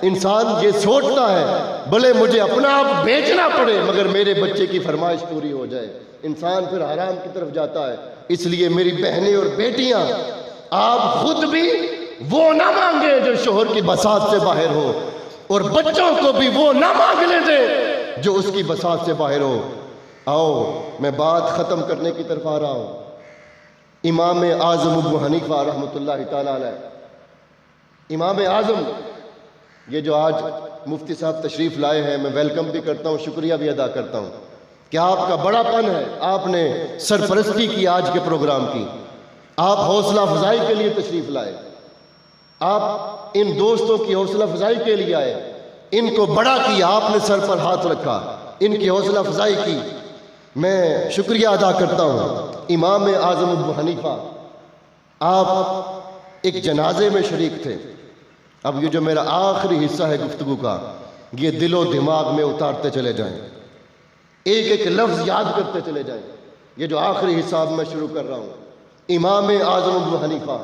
انسان یہ سوچتا ہے بھلے مجھے اپنا آپ بیچنا پڑے مگر میرے بچے کی فرمائش پوری ہو جائے. انسان پھر حرام کی طرف جاتا ہے. اس لیے میری بہنیں اور بیٹیاں, آپ خود بھی وہ نہ مانگیں جو شوہر کی بساط سے باہر ہو, اور بچوں کو بھی وہ نہ مانگنے دیں جو اس کی بساط سے باہر ہو. آؤ میں بات ختم کرنے کی طرف آ رہا ہوں. امام اعظم ابو حنیفہ رحمۃ اللہ تعالیٰ علیہ, امام اعظم, یہ جو آج مفتی صاحب تشریف لائے ہیں میں ویلکم بھی کرتا ہوں, شکریہ بھی ادا کرتا ہوں کہ آپ کا بڑا پن ہے, آپ نے سرپرستی کی آج کے پروگرام کی, آپ حوصلہ افزائی کے لیے تشریف لائے, آپ ان دوستوں کی حوصلہ افزائی کے لیے آئے, ان کو بڑا کیا, آپ نے سر پر ہاتھ رکھا, ان کی حوصلہ افزائی کی, میں شکریہ ادا کرتا ہوں. امام اعظم ابو حنیفہ, آپ ایک جنازے میں شریک تھے. اب یہ جو میرا آخری حصہ ہے گفتگو کا یہ دل و دماغ میں اتارتے چلے جائیں, ایک ایک لفظ یاد کرتے چلے جائیں. یہ جو آخری حصہ اب میں شروع کر رہا ہوں, امام اعظم ابو حنیفہ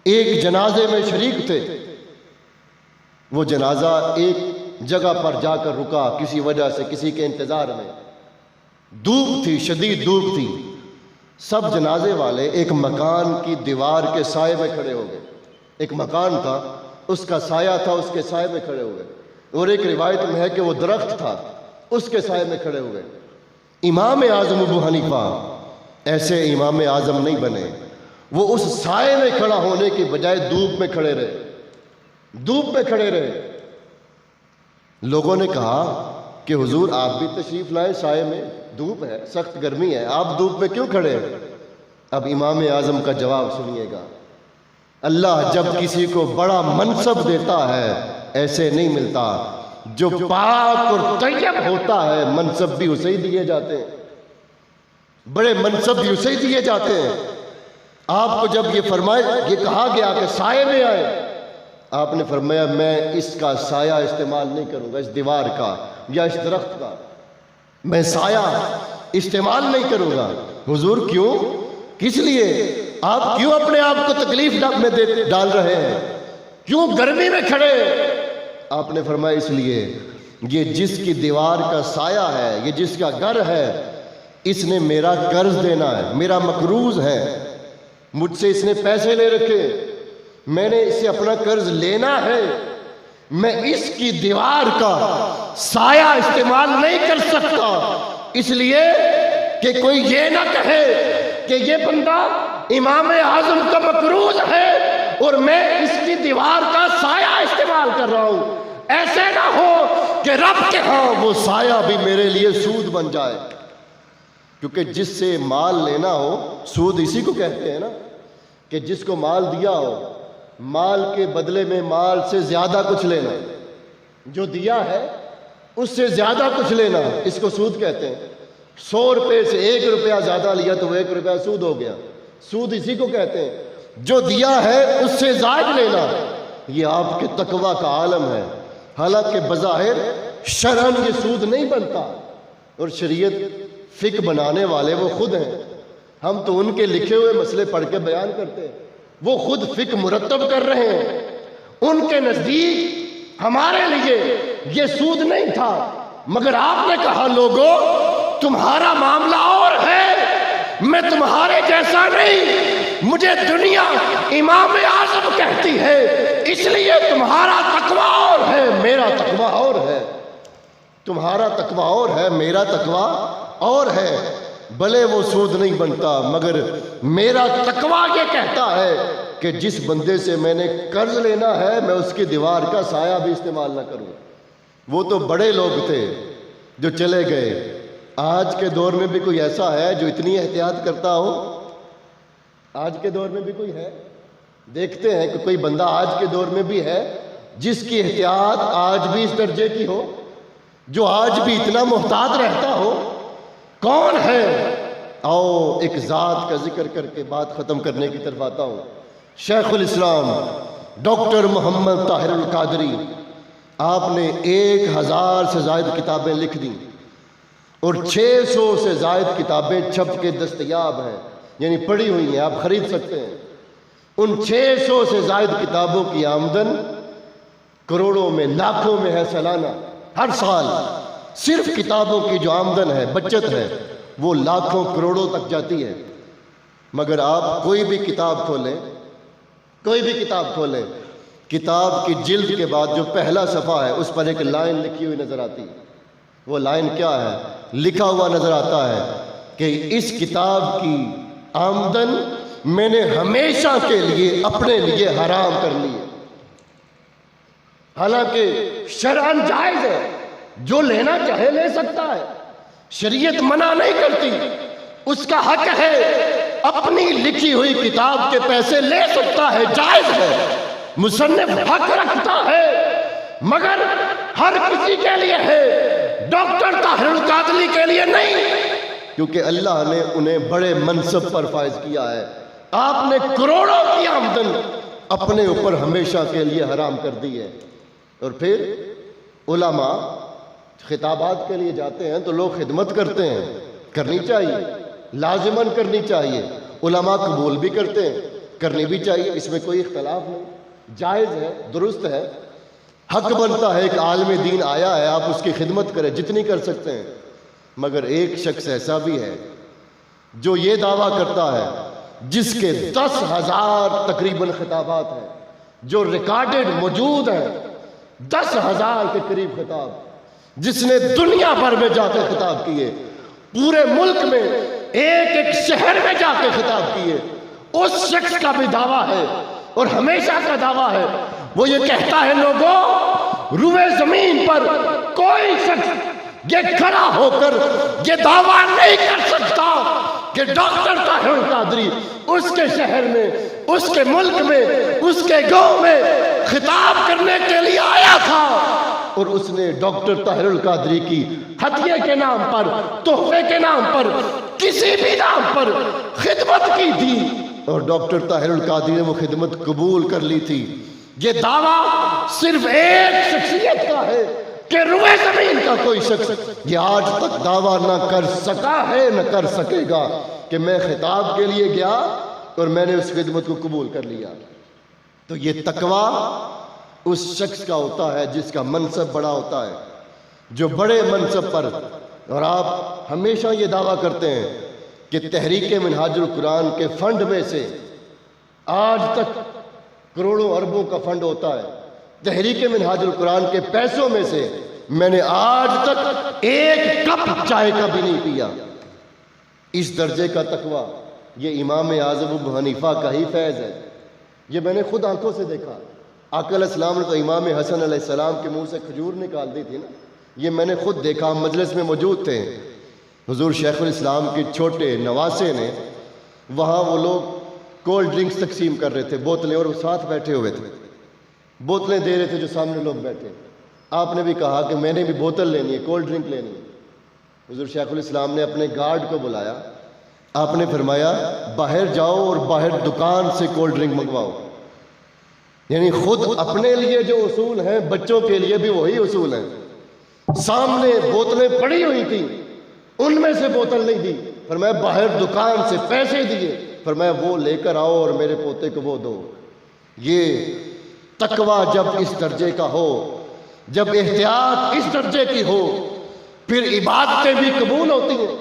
ایک جنازے میں شریک تھے. وہ جنازہ ایک جگہ پر جا کر رکا کسی وجہ سے, کسی کے انتظار میں. دھوپ تھی, شدید دھوپ تھی. سب جنازے والے ایک مکان کی دیوار کے سائے میں کھڑے ہو گئے. ایک مکان تھا, اس کا سایہ تھا, اس کے سائے میں کھڑے ہو گئے. اور ایک روایت میں ہے کہ وہ درخت تھا, اس کے سائے میں کھڑے ہوئے. امام اعظم ابو حنیفہ ایسے امام اعظم نہیں بنے, وہ اس سائے میں کھڑا ہونے کی بجائے دھوپ میں کھڑے رہے, دھوپ میں کھڑے رہے. لوگوں نے کہا کہ حضور آپ بھی تشریف لائے, سائے میں دھوپ ہے, سخت گرمی ہے, آپ دھوپ میں کیوں کھڑے ہیں؟ اب امام اعظم کا جواب سنیے گا. اللہ جب کسی کو بڑا منصب دیتا ہے ایسے نہیں ملتا, جو پاک اور طیب ہوتا ہے منصب بھی اسے ہی دیے جاتے ہیں, بڑے منصب بھی اسے ہی دیے جاتے ہیں. آپ کو جب یہ فرمائے, یہ کہا گیا کہ سائے میں آئے, آپ نے فرمایا میں اس کا سایہ استعمال نہیں کروں گا, اس دیوار کا یا اس درخت کا میں سایہ استعمال نہیں کروں گا. حضور کیوں؟ کس لیے؟ آپ کیوں اپنے آپ کو تکلیف میں ڈال رہے ہیں, کیوں گرمی میں کھڑے؟ آپ نے فرمایا اس لیے یہ جس کی دیوار کا سایہ ہے, یہ جس کا گھر ہے, اس نے میرا قرض دینا ہے, میرا مقروض ہے, مجھ سے اس نے پیسے لے رکھے, میں نے اس سے اپنا قرض لینا ہے, میں اس کی دیوار کا سایہ استعمال نہیں کر سکتا. اس لیے کہ کوئی یہ نہ کہے کہ یہ بندہ امام اعظم کا مقروض ہے اور میں اس کی دیوار کا سایہ استعمال کر رہا ہوں. ایسے نہ ہو کہ رب کے ہاں وہ سایہ بھی میرے لیے سود بن جائے, کیونکہ جس سے مال لینا ہو, سود اسی کو کہتے ہیں نا, کہ جس کو مال دیا ہو مال کے بدلے میں مال سے زیادہ کچھ لینا, جو دیا ہے اس سے زیادہ کچھ لینا, اس کو سود کہتے ہیں. 100 روپے سے 1 روپیہ زیادہ لیا تو وہ 1 روپیہ سود ہو گیا, سود اسی کو کہتے ہیں. جو دیا ہے اس سے زائد لینا, یہ آپ کے تقوی کا عالم ہے. حالانکہ بظاہر شرعاً یہ سود نہیں بنتا, اور شریعت فقہ بنانے والے وہ خود ہیں, ہم تو ان کے لکھے ہوئے مسئلے پڑھ کے بیان کرتے ہیں, وہ خود فقہ مرتب کر رہے ہیں. ان کے نزدیک ہمارے لیے یہ سود نہیں تھا, مگر آپ نے کہا لوگوں تمہارا معاملہ اور ہے, میں تمہارے جیسا نہیں, مجھے دنیا امام اعظم کہتی ہے, اس لیے تمہارا تقویٰ اور ہے, میرا تقویٰ اور ہے. تمہارا تقویٰ اور ہے, میرا تقویٰ اور ہے. بھلے وہ سود نہیں بنتا، مگر میرا تقویٰ یہ کہتا ہے کہ جس بندے سے میں نے قرض لینا ہے میں اس کی دیوار کا سایہ بھی استعمال نہ کروں۔ وہ تو بڑے لوگ تھے جو چلے گئے، آج کے دور میں بھی کوئی ایسا ہے جو اتنی احتیاط کرتا ہو؟ آج کے دور میں بھی کوئی ہے؟ دیکھتے ہیں کہ کوئی بندہ آج کے دور میں بھی ہے جس کی احتیاط آج بھی اس درجے کی ہو، جو آج بھی اتنا محتاط رہتا ہو؟ کون ہے؟ آؤ ایک ذات کا ذکر کر کے بات ختم کرنے کی طرف آتا ہوں۔ شیخ الاسلام ڈاکٹر محمد طاہر القادری، آپ نے 1000 سے زائد کتابیں لکھ دیں اور 600 سے زائد کتابیں چھپ کے دستیاب ہیں، یعنی پڑھی ہوئی ہیں، آپ خرید سکتے ہیں۔ ان 600 سے زائد کتابوں کی آمدن کروڑوں میں، لاکھوں میں ہے سالانہ۔ ہر سال صرف کتابوں کی جو آمدن ہے، بچت ہے، وہ لاکھوں کروڑوں تک جاتی ہے۔ مگر آپ کوئی بھی کتاب کھولیں، کوئی بھی کتاب کھولیں، کتاب کی جلد کے بعد جو پہلا صفحہ ہے اس پر ایک لائن لکھی ہوئی نظر آتی ہے۔ وہ لائن کیا ہے؟ لکھا ہوا نظر آتا ہے کہ اس کتاب کی آمدن میں نے ہمیشہ کے لیے اپنے لیے حرام کر لی ہے۔ حالانکہ شرعاً جائز ہے، جو لینا چاہے لے سکتا ہے، شریعت منع نہیں کرتی، اس کا حق ہے، اپنی لکھی ہوئی کتاب کے پیسے لے سکتا ہے، جائز ہے، مصنف حق رکھتا ہے، مگر ہر کسی کے لیے ہے، ڈاکٹر طاہر القادری کے لیے نہیں، کیونکہ اللہ نے انہیں بڑے منصب پر فائز کیا ہے۔ آپ نے کروڑوں کی آمدن اپنے اوپر ہمیشہ کے لیے حرام کر دی ہے۔ اور پھر علماء خطابات کے لیے جاتے ہیں تو لوگ خدمت کرتے ہیں، کرنی چاہیے، لازماً کرنی چاہیے، علماء قبول بھی کرتے ہیں، کرنی بھی چاہیے، اس میں کوئی اختلاف نہیں، جائز ہے، درست ہے، حق بنتا ہے، ایک عالم دین آیا ہے، آپ اس کی خدمت کریں جتنی کر سکتے ہیں۔ مگر ایک شخص ایسا بھی ہے جو یہ دعویٰ کرتا ہے، جس کے 10,000 تقریباً خطابات ہیں جو ریکارڈڈ موجود ہیں، 10,000 کے قریب خطاب، جس نے دنیا بھر میں جا کے خطاب کیے، پورے ملک میں ایک ایک شہر میں جا کے خطاب کیے، اس شخص کا بھی دعویٰ ہے اور ہمیشہ کا دعویٰ ہے، وہ یہ کہتا ہے، لوگوں، روئے زمین پر کوئی شخص یہ کھڑا ہو کر یہ دعویٰ نہیں کر سکتا کہ ڈاکٹر طاہر القادری اس کے شہر میں، اس کے ملک میں، اس کے گاؤں میں خطاب کرنے کے لیے آیا تھا اور اس نے ڈاکٹر طاہر القادری کی ہدیے کے نام پر، تحفے کے نام پر، کسی بھی نام پر خدمت کی تھی اور ڈاکٹر طاہر القادری نے وہ خدمت قبول کر لی تھی۔ یہ دعویٰ صرف ایک شخصیت کا ہے کہ روئے زمین کا کوئی شخص یہ آج تک دعویٰ نہ کر سکا ہے، نہ کر سکے گا کہ میں خطاب کے لیے گیا اور میں نے اس خدمت کو قبول کر لیا۔ تو یہ تقویٰ اس شخص کا ہوتا ہے جس کا منصب بڑا ہوتا ہے، جو بڑے منصب پر، اور آپ ہمیشہ یہ دعویٰ کرتے ہیں کہ تحریک منہاج القرآن کے فنڈ میں سے آج تک کروڑوں اربوں کا فنڈ ہوتا ہے، تحریک منہاج القرآن کے پیسوں میں سے میں نے آج تک ایک کپ چائے کا بھی نہیں پیا۔ اس درجے کا تقویٰ یہ امام اعظم ابو حنیفہ کا ہی فیض ہے، یہ میں نے خود آنکھوں سے دیکھا۔ آقا علیہ السلام نے تو امام حسن علیہ السلام کے منہ سے کھجور نکال دی تھی نا، یہ میں نے خود دیکھا، مجلس میں موجود تھے، حضور شیخ الاسلام کے چھوٹے نواسے نے، وہاں وہ لوگ کولڈ ڈرنکس تقسیم کر رہے تھے، بوتلیں، اور وہ ساتھ بیٹھے ہوئے تھے، بوتلیں دے رہے تھے جو سامنے لوگ بیٹھے۔ آپ نے بھی کہا کہ میں نے بھی بوتل لینی ہے، کولڈ ڈرنک لینی ہے۔ حضور شیخ الاسلام نے اپنے گارڈ کو بلایا، آپ نے فرمایا باہر جاؤ اور باہر دکان سے کولڈ ڈرنک منگواؤ، یعنی خود اپنے لیے جو اصول ہیں بچوں کے لیے بھی وہی اصول ہیں۔ سامنے بوتلیں پڑی ہوئی تھیں، ان میں سے بوتل نہیں دی، فرمایا باہر دکان سے پیسے دیے، فرمایا وہ لے کر آؤ اور میرے پوتے کو وہ دو۔ یہ تقویٰ جب اس درجے کا ہو، جب احتیاط اس درجے کی ہو، پھر عبادتیں بھی قبول ہوتی ہیں،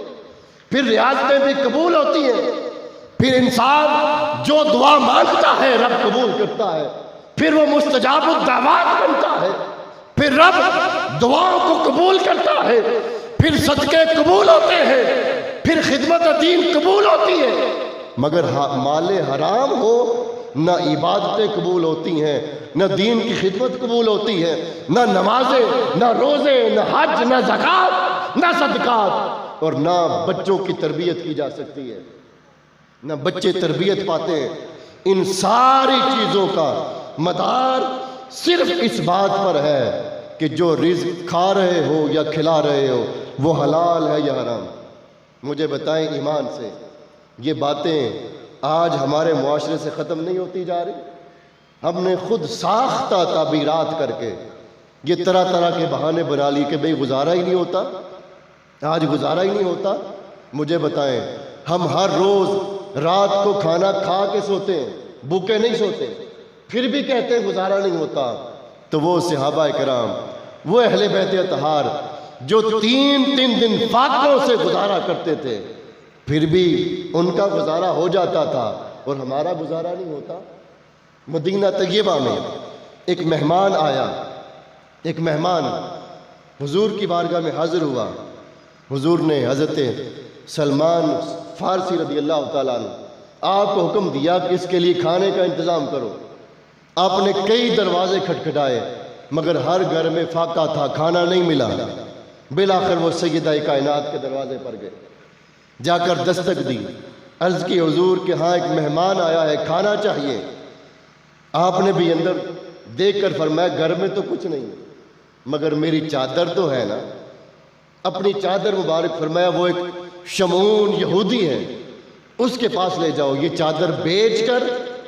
پھر ریاضتیں بھی قبول ہوتی ہیں، پھر انسان جو دعا مانگتا ہے رب قبول کرتا ہے، پھر وہ مستجاب الدعوات بنتا ہے، پھر رب دعاؤں کو قبول کرتا ہے، پھر صدقے قبول ہوتے ہیں، پھر خدمت دین قبول ہوتی ہے، مگر مال حرام ہو نہ عبادتیں قبول ہوتی ہیں، نہ دین کی خدمت قبول ہوتی ہے، نہ نمازیں، نہ روزے، نہ حج، نہ زکوٰۃ، نہ صدقات، اور نہ بچوں کی تربیت کی جا سکتی ہے، نہ بچے تربیت پاتے ہیں۔ ان ساری چیزوں کا مدار صرف اس بات پر ہے کہ جو رزق کھا رہے ہو یا کھلا رہے ہو وہ حلال ہے یا حرام۔ مجھے بتائیں ایمان سے، یہ باتیں آج ہمارے معاشرے سے ختم نہیں ہوتی جا رہی؟ ہم نے خود ساختہ تعبیرات کر کے یہ طرح طرح کے بہانے بنا لی کہ بھئی گزارا ہی نہیں ہوتا، آج گزارا ہی نہیں ہوتا۔ مجھے بتائیں، ہم ہر روز رات کو کھانا کھا کے سوتے ہیں، بھوکے نہیں سوتے، پھر بھی کہتے ہیں گزارا نہیں ہوتا۔ تو وہ صحابہ کرام، وہ اہل بیت اطہار جو تین دن فاقوں سے گزارا کرتے تھے، پھر بھی ان کا گزارا ہو جاتا تھا اور ہمارا گزارا نہیں ہوتا۔ مدینہ طیبہ میں ایک مہمان آیا، ایک مہمان حضور کی بارگاہ میں حاضر ہوا۔ حضور نے حضرت سلمان فارسی رضی اللہ تعالیٰ عنہ آپ کو حکم دیا کہ اس کے لیے کھانے کا انتظام کرو۔ آپ نے کئی دروازے کھٹکھٹائے مگر ہر گھر میں فاقہ تھا، کھانا نہیں ملا۔ بالآخر وہ سیدہ کائنات کے دروازے پر گئے، جا کر دستک دی، عرض کی حضور کہ ہاں ایک مہمان آیا ہے، کھانا چاہیے۔ آپ نے بھی اندر دیکھ کر فرمایا گھر میں تو کچھ نہیں مگر میری چادر تو ہے نا۔ اپنی چادر مبارک فرمایا وہ ایک شمعون یہودی ہے، اس کے پاس لے جاؤ، یہ چادر بیچ کر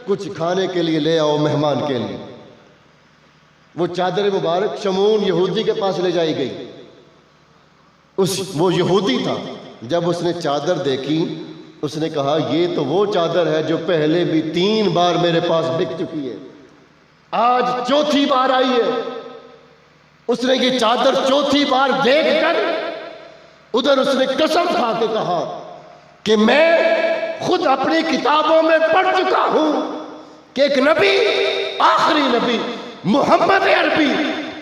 کچھ کھانے کے لیے لے آؤ مہمان کے لیے۔ وہ چادر مبارک شمعون یہودی کے پاس لے جائی گئی۔ وہ یہودی تھا، جب اس نے چادر دیکھی اس نے کہا یہ تو وہ چادر ہے جو پہلے بھی 3 بار میرے پاس بک چکی ہے، آج 4تھی بار آئی ہے۔ اس نے یہ چادر 4تھی بار دیکھ کر ادھر اس نے قسم کھا کے کہا کہ میں خود اپنی کتابوں میں پڑھ چکا ہوں کہ ایک نبی، آخری نبی محمد عربی،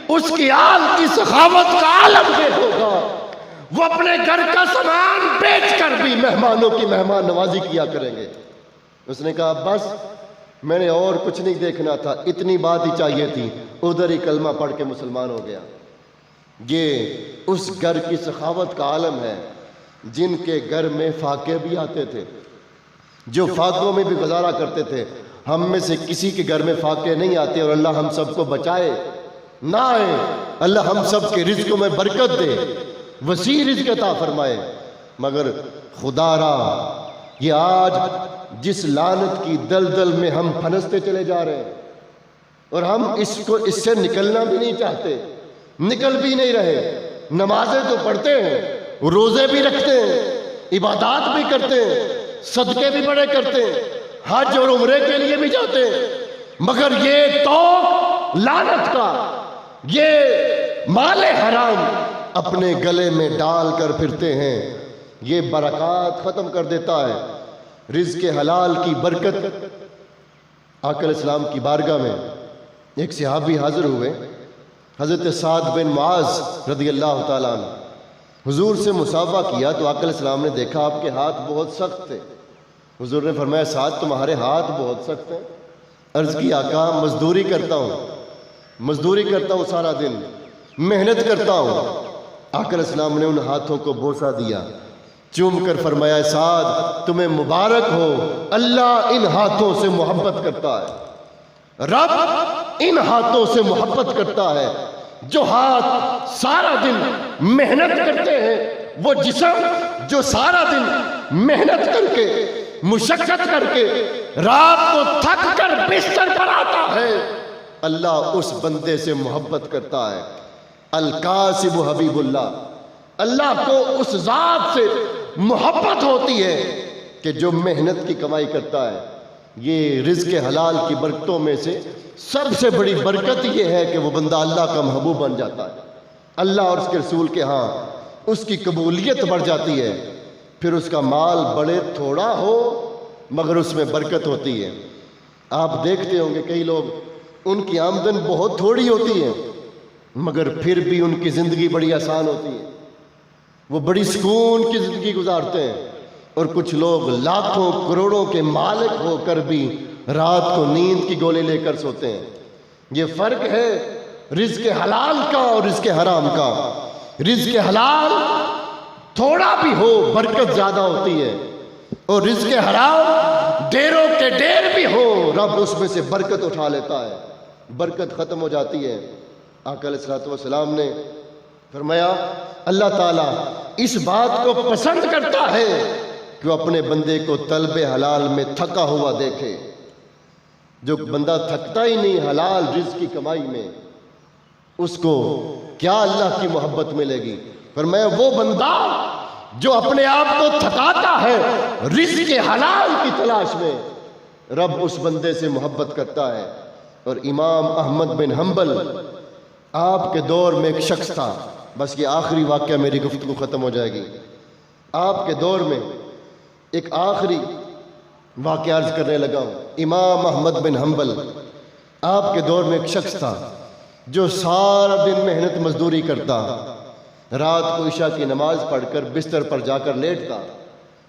اس کی آل کی سخاوت کا عالم یہ ہوگا، وہ اپنے گھر کا سامان بیچ کر بھی مہمانوں کی مہمان نوازی کیا کریں گے۔ اس نے کہا بس میں نے اور کچھ نہیں دیکھنا تھا، اتنی بات ہی چاہیے تھی، ادھر ہی کلمہ پڑھ کے مسلمان ہو گیا۔ یہ اس گھر کی سخاوت کا عالم ہے جن کے گھر میں فاقے بھی آتے تھے، جو فاقوں میں بھی گزارا کرتے تھے۔ ہم میں سے کسی کے گھر میں فاقے نہیں آتے، اور اللہ ہم سب کو بچائے نہ آئے، اللہ ہم سب کے رزقوں میں برکت دے، وسیع رزق عطا فرمائے۔ مگر خدا را یہ آج جس لعنت کی دلدل میں ہم پھنستے چلے جا رہے ہیں، اور ہم اس سے نکلنا بھی نہیں چاہتے، نکل بھی نہیں رہے۔ نمازیں تو پڑھتے ہیں، روزے بھی رکھتے ہیں، عبادات بھی کرتے ہیں، صدقے بھی بڑے کرتے ہیں، حج اور عمرے کے لیے بھی جاتے ہیں، مگر یہ توق لعنت کا، یہ مال حرام اپنے گلے میں ڈال کر پھرتے ہیں۔ یہ برکات ختم کر دیتا ہے۔ رزق حلال کی برکت۔ آقا علیہ السلام کی بارگاہ میں ایک صحابی حاضر ہوئے، حضرت سعد بن معاذ رضی اللہ تعالیٰ عنہ۔ حضور سے مصافحہ کیا تو آقا علیہ السلام نے دیکھا آپ کے ہاتھ بہت سخت تھے۔ حضور نے فرمایا سعد تمہارے ہاتھ بہت سخت ہیں؟ عرض کی آقا مزدوری کرتا ہوں سارا دن، محنت کرتا ہوں۔ آقا علیہ السلام نے ان ہاتھوں کو بوسہ دیا، چوم کر فرمایا سعد تمہیں مبارک ہو، اللہ ان ہاتھوں سے محبت کرتا ہے، رب ان ہاتھوں سے محبت کرتا ہے جو ہاتھ سارا دن محنت کرتے ہیں، وہ جسم جو سارا دن محنت کر کے، مشقت کر کے، رات کو تھک کر بستر پر آتا ہے، اللہ اس بندے سے محبت کرتا ہے۔ القاسب حبیب اللہ کو اس ذات سے محبت ہوتی ہے کہ جو محنت کی کمائی کرتا ہے۔ یہ رزق حلال کی برکتوں میں سے سب سے بڑی برکت یہ ہے کہ وہ بندہ اللہ کا محبوب بن جاتا ہے، اللہ اور اس کے رسول کے ہاں اس کی قبولیت بڑھ جاتی ہے۔ پھر اس کا مال بڑے تھوڑا ہو مگر اس میں برکت ہوتی ہے۔ آپ دیکھتے ہوں گے کئی لوگ ان کی آمدن بہت تھوڑی ہوتی ہے مگر پھر بھی ان کی زندگی بڑی آسان ہوتی ہے، وہ بڑی سکون کی زندگی گزارتے ہیں۔ اور کچھ لوگ لاکھوں کروڑوں کے مالک ہو کر بھی رات کو نیند کی گولی لے کر سوتے ہیں۔ یہ فرق ہے رزق حلال کا اور رزق حرام کا۔ رزق حلال تھوڑا بھی ہو برکت زیادہ ہوتی ہے، اور رزق حرام ڈیروں کے ڈیر بھی ہو رب اس میں سے برکت اٹھا لیتا ہے، برکت ختم ہو جاتی ہے۔ آقا علیہ الصلوۃ والسلام نے فرمایا اللہ تعالیٰ اس بات کو پسند کرتا ہے کہ وہ اپنے بندے کو طلب حلال میں تھکا ہوا دیکھے۔ جو بندہ تھکتا ہی نہیں حلال رزق کی کمائی میں، اس کو کیا اللہ کی محبت ملے گی؟ فرمایا وہ بندہ جو اپنے آپ کو تھکاتا ہے رزق حلال کی تلاش میں، رب اس بندے سے محبت کرتا ہے۔ اور امام احمد بن حنبل، آپ کے دور میں ایک شخص تھا، بس یہ آخری واقعہ میری گفتگو ختم ہو جائے گی۔ آپ کے دور میں ایک آخری واقعہ عرض کرنے لگا ہوں۔ امام احمد بن حنبل، آپ کے دور میں ایک شخص تھا جو سارا دن محنت مزدوری کرتا، رات کو عشاء کی نماز پڑھ کر بستر پر جا کر لیٹتا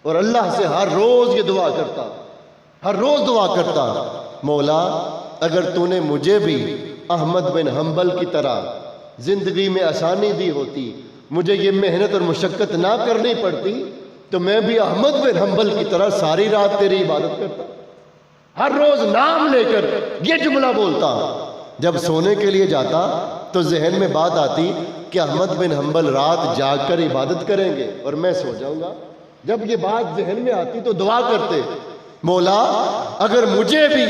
اور اللہ سے ہر روز یہ دعا کرتا، ہر روز دعا کرتا، مولا اگر تو نے مجھے بھی احمد بن حنبل کی طرح زندگی میں آسانی دی ہوتی، مجھے یہ محنت اور مشقت نہ کرنی پڑتی، تو میں بھی احمد بن حنبل کی طرح ساری رات تیری عبادت کرتا، ہر روز نام لے کر یہ جملہ بولتا۔ جب سونے کے لیے جاتا تو ذہن میں بات آتی کہ احمد بن حنبل رات جاگ کر عبادت کریں گے اور میں سو جاؤں گا۔ جب یہ بات ذہن میں آتی تو دعا کرتے، مولا اگر مجھے بھی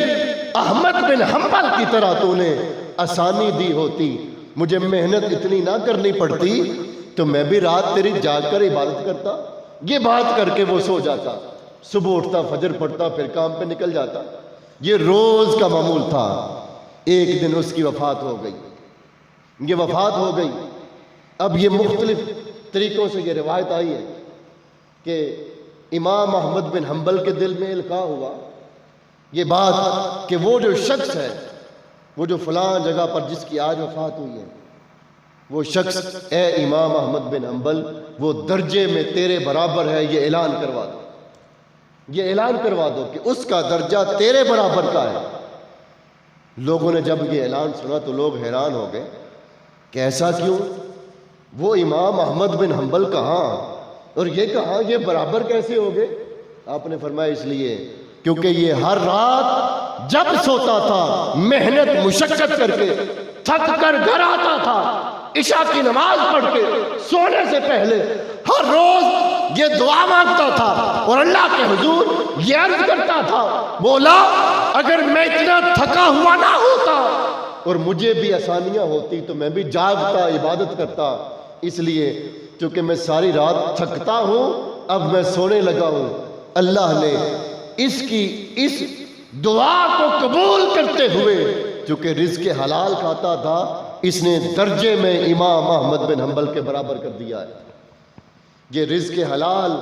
احمد بن حنبل کی طرح تو نے آسانی دی ہوتی، مجھے محنت اتنی نہ کرنی پڑتی، تو میں بھی رات تیری جاگ کر عبادت کرتا۔ یہ بات کر کے وہ سو جاتا، صبح اٹھتا، فجر پڑھتا، پھر کام پہ نکل جاتا۔ یہ روز کا معمول تھا۔ ایک دن اس کی وفات ہو گئی، یہ وفات ہو گئی۔ اب یہ مختلف طریقوں سے یہ روایت آئی ہے کہ امام احمد بن حنبل کے دل میں القاء ہوا یہ بات کہ وہ جو شخص ہے، وہ جو فلاں جگہ پر جس کی آج وفات ہوئی ہے، وہ شخص اے امام احمد بن حنبل وہ درجے میں تیرے برابر ہے، یہ اعلان کروا دو، یہ اعلان کروا دو کہ اس کا درجہ تیرے برابر کا ہے۔ لوگوں نے جب یہ اعلان سنا تو لوگ حیران ہو گئے کہ ایسا کیوں؟ وہ امام احمد بن حنبل کہاں اور یہ کہاں، یہ برابر کیسے ہو گئے؟ آپ نے فرمایا اس لیے کیونکہ یہ ہر رات جب سوتا تھا محنت مشقت کر کے تھک کر گھر آتا تھا، عشاء کی نماز پڑھ کے سونے سے پہلے ہر روز یہ دعا مانگتا تھا اور اللہ کے حضور یہ عرض کرتا تھا، مولا اگر میں اتنا تھکا ہوا نہ ہوتا اور مجھے بھی آسانیاں ہوتی تو میں بھی جاگتا عبادت کرتا، اس لیے چونکہ میں ساری رات تھکتا ہوں اب میں سونے لگا ہوں۔ اللہ نے اس دعا کو قبول کرتے ہوئے چونکہ رزق حلال کھاتا تھا، اس نے درجے میں امام احمد بن حنبل کے برابر کر دیا ہے۔ یہ رزق حلال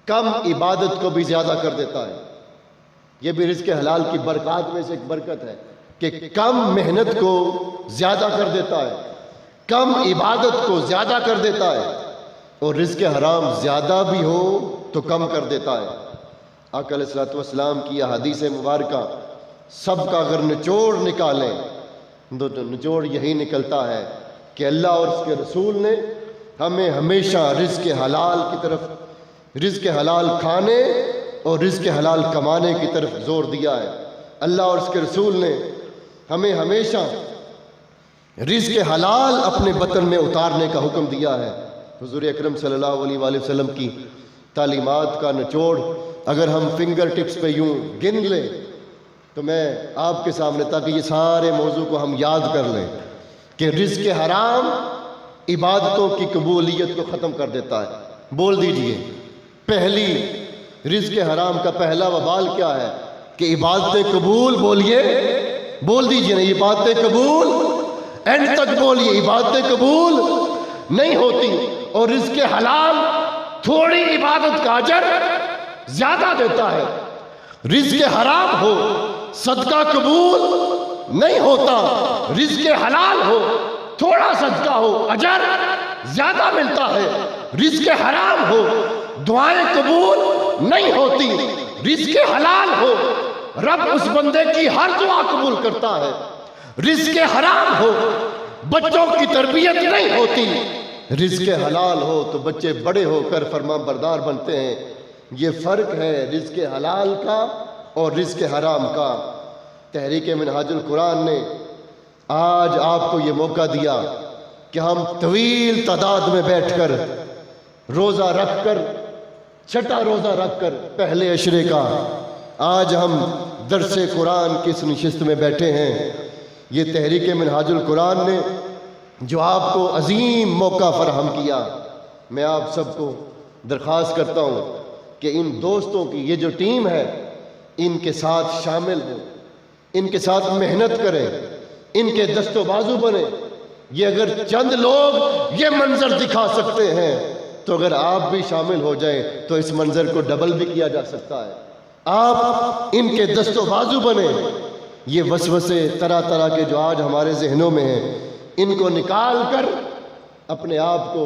کم عبادت کو بھی زیادہ کر دیتا ہے۔ یہ بھی رزق حلال کی برکات میں سے ایک برکت ہے کہ کم محنت کو زیادہ کر دیتا ہے، کم عبادت کو زیادہ کر دیتا ہے، اور رزق حرام زیادہ بھی ہو تو کم کر دیتا ہے۔ آقا علیہ الصلوۃ والسلام کی یہ حدیث مبارکہ سب کا اگر نچوڑ نکالیں تو نچوڑ یہی نکلتا ہے کہ اللہ اور اس کے رسول نے ہمیں ہمیشہ رزق حلال کی طرف، رزق حلال کھانے اور رزق حلال کمانے کی طرف زور دیا ہے۔ اللہ اور اس کے رسول نے ہمیں ہمیشہ رزق حلال اپنے بطن میں اتارنے کا حکم دیا ہے۔ حضور اکرم صلی اللہ علیہ وآلہ وسلم کی تعلیمات کا نچوڑ اگر ہم فنگر ٹپس پہ یوں گن لیں تو میں آپ کے سامنے، تاکہ یہ سارے موضوع کو ہم یاد کر لیں کہ رزق حرام عبادتوں کی قبولیت کو ختم کر دیتا ہے۔ بول دیجئے پہلی رزق حرام کا پہلا وبال کیا ہے کہ عبادتیں قبول، بولیے، بول دیجئے نا، عبادتیں قبول، اینڈ تک بولیے، عبادتیں قبول نہیں ہوتی، اور رزق حلال تھوڑی عبادت کا اجر زیادہ دیتا ہے۔ رزق حرام ہو صدقہ قبول نہیں ہوتا، رزق حلال ہو تھوڑا صدقہ ہو اجر زیادہ ملتا ہے، رزق حرام ہو دعائیں قبول نہیں ہوتی، رزق حلال ہو رب اس بندے کی ہر دعا قبول کرتا ہے، رزق حرام ہو بچوں کی تربیت نہیں ہوتی، رزق حلال ہو تو بچے بڑے ہو کر فرمان بردار بنتے ہیں۔ یہ فرق ہے رزق حلال کا اور رزق حرام کا۔ تحریک منہاج القرآن نے آج آپ کو یہ موقع دیا کہ ہم طویل تعداد میں بیٹھ کر روزہ رکھ کر، چھٹا روزہ رکھ کر پہلے عشرے کا، آج ہم درس قرآن کی اس نشست میں بیٹھے ہیں۔ یہ تحریک منہاج القرآن نے جو آپ کو عظیم موقع فراہم کیا، میں آپ سب کو درخواست کرتا ہوں کہ ان دوستوں کی یہ جو ٹیم ہے ان کے ساتھ شامل ہوں، ان کے ساتھ محنت کریں، ان کے دست و بازو بنیں۔ یہ اگر چند لوگ یہ منظر دکھا سکتے ہیں تو اگر آپ بھی شامل ہو جائیں تو اس منظر کو ڈبل بھی کیا جا سکتا ہے۔ آپ ان کے دست و بازو بنیں۔ یہ وسوسے طرح طرح کے جو آج ہمارے ذہنوں میں ہیں ان کو نکال کر اپنے آپ کو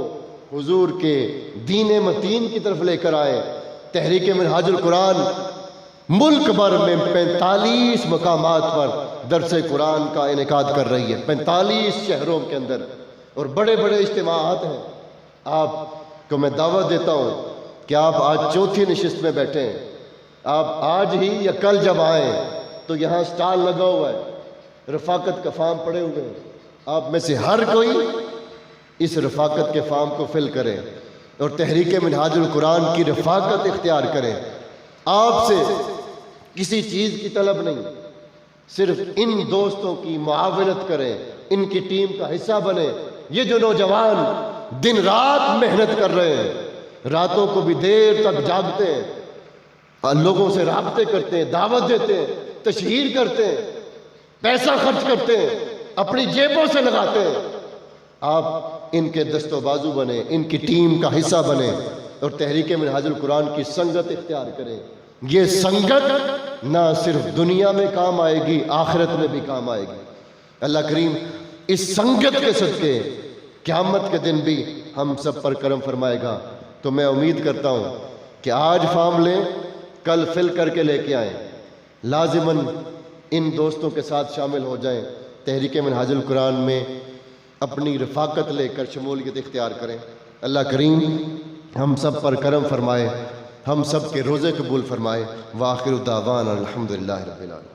حضور کے دین متین کی طرف لے کر آئے۔ تحریک منہاج القرآن ملک بھر میں 45 مقامات پر درس قرآن کا انعقاد کر رہی ہے، 45 شہروں کے اندر، اور بڑے بڑے اجتماعات ہیں۔ آپ کو میں دعوت دیتا ہوں کہ آپ آج چوتھی نشست میں بیٹھے ہیں، آپ آج ہی یا کل جب آئیں تو یہاں سٹال لگا ہوا ہے، رفاقت کا فارم پڑے ہوئے ہیں، آپ میں سے ہر کوئی اس رفاقت کے فارم کو فل کریں اور تحریک منہاج القرآن کی رفاقت اختیار کریں۔ آپ سے کسی چیز کی طلب نہیں، صرف ان دوستوں کی معاونت کریں، ان کی ٹیم کا حصہ بنیں۔ یہ جو نوجوان دن رات محنت کر رہے ہیں، راتوں کو بھی دیر تک جاگتے ہیں، لوگوں سے رابطے کرتے ہیں، دعوت دیتے ہیں، تشہیر کرتے ہیں، پیسہ خرچ کرتے ہیں، اپنی جیبوں سے لگاتے ہیں، آپ ان کے دست و بازو بنیں، ان کی ٹیم کا حصہ بنیں اور تحریک منہاج القرآن کی سنگت اختیار کریں۔ یہ سنگت نہ صرف دنیا میں کام آئے گی، آخرت میں بھی کام آئے گی۔ اللہ کریم اس سنگت کے صدقے قیامت کے دن بھی ہم سب پر کرم فرمائے گا۔ تو میں امید کرتا ہوں کہ آج فارم لیں، کل فل کر کے لے کے آئیں، لازماً ان دوستوں کے ساتھ شامل ہو جائیں، تحریک منہاج القرآن میں اپنی رفاقت لے کر شمولیت اختیار کریں۔ اللہ کریم ہم سب پر کرم فرمائے، ہم سب کے روزے قبول فرمائے۔ وآخر دعوانا الحمدللہ رب العالمین۔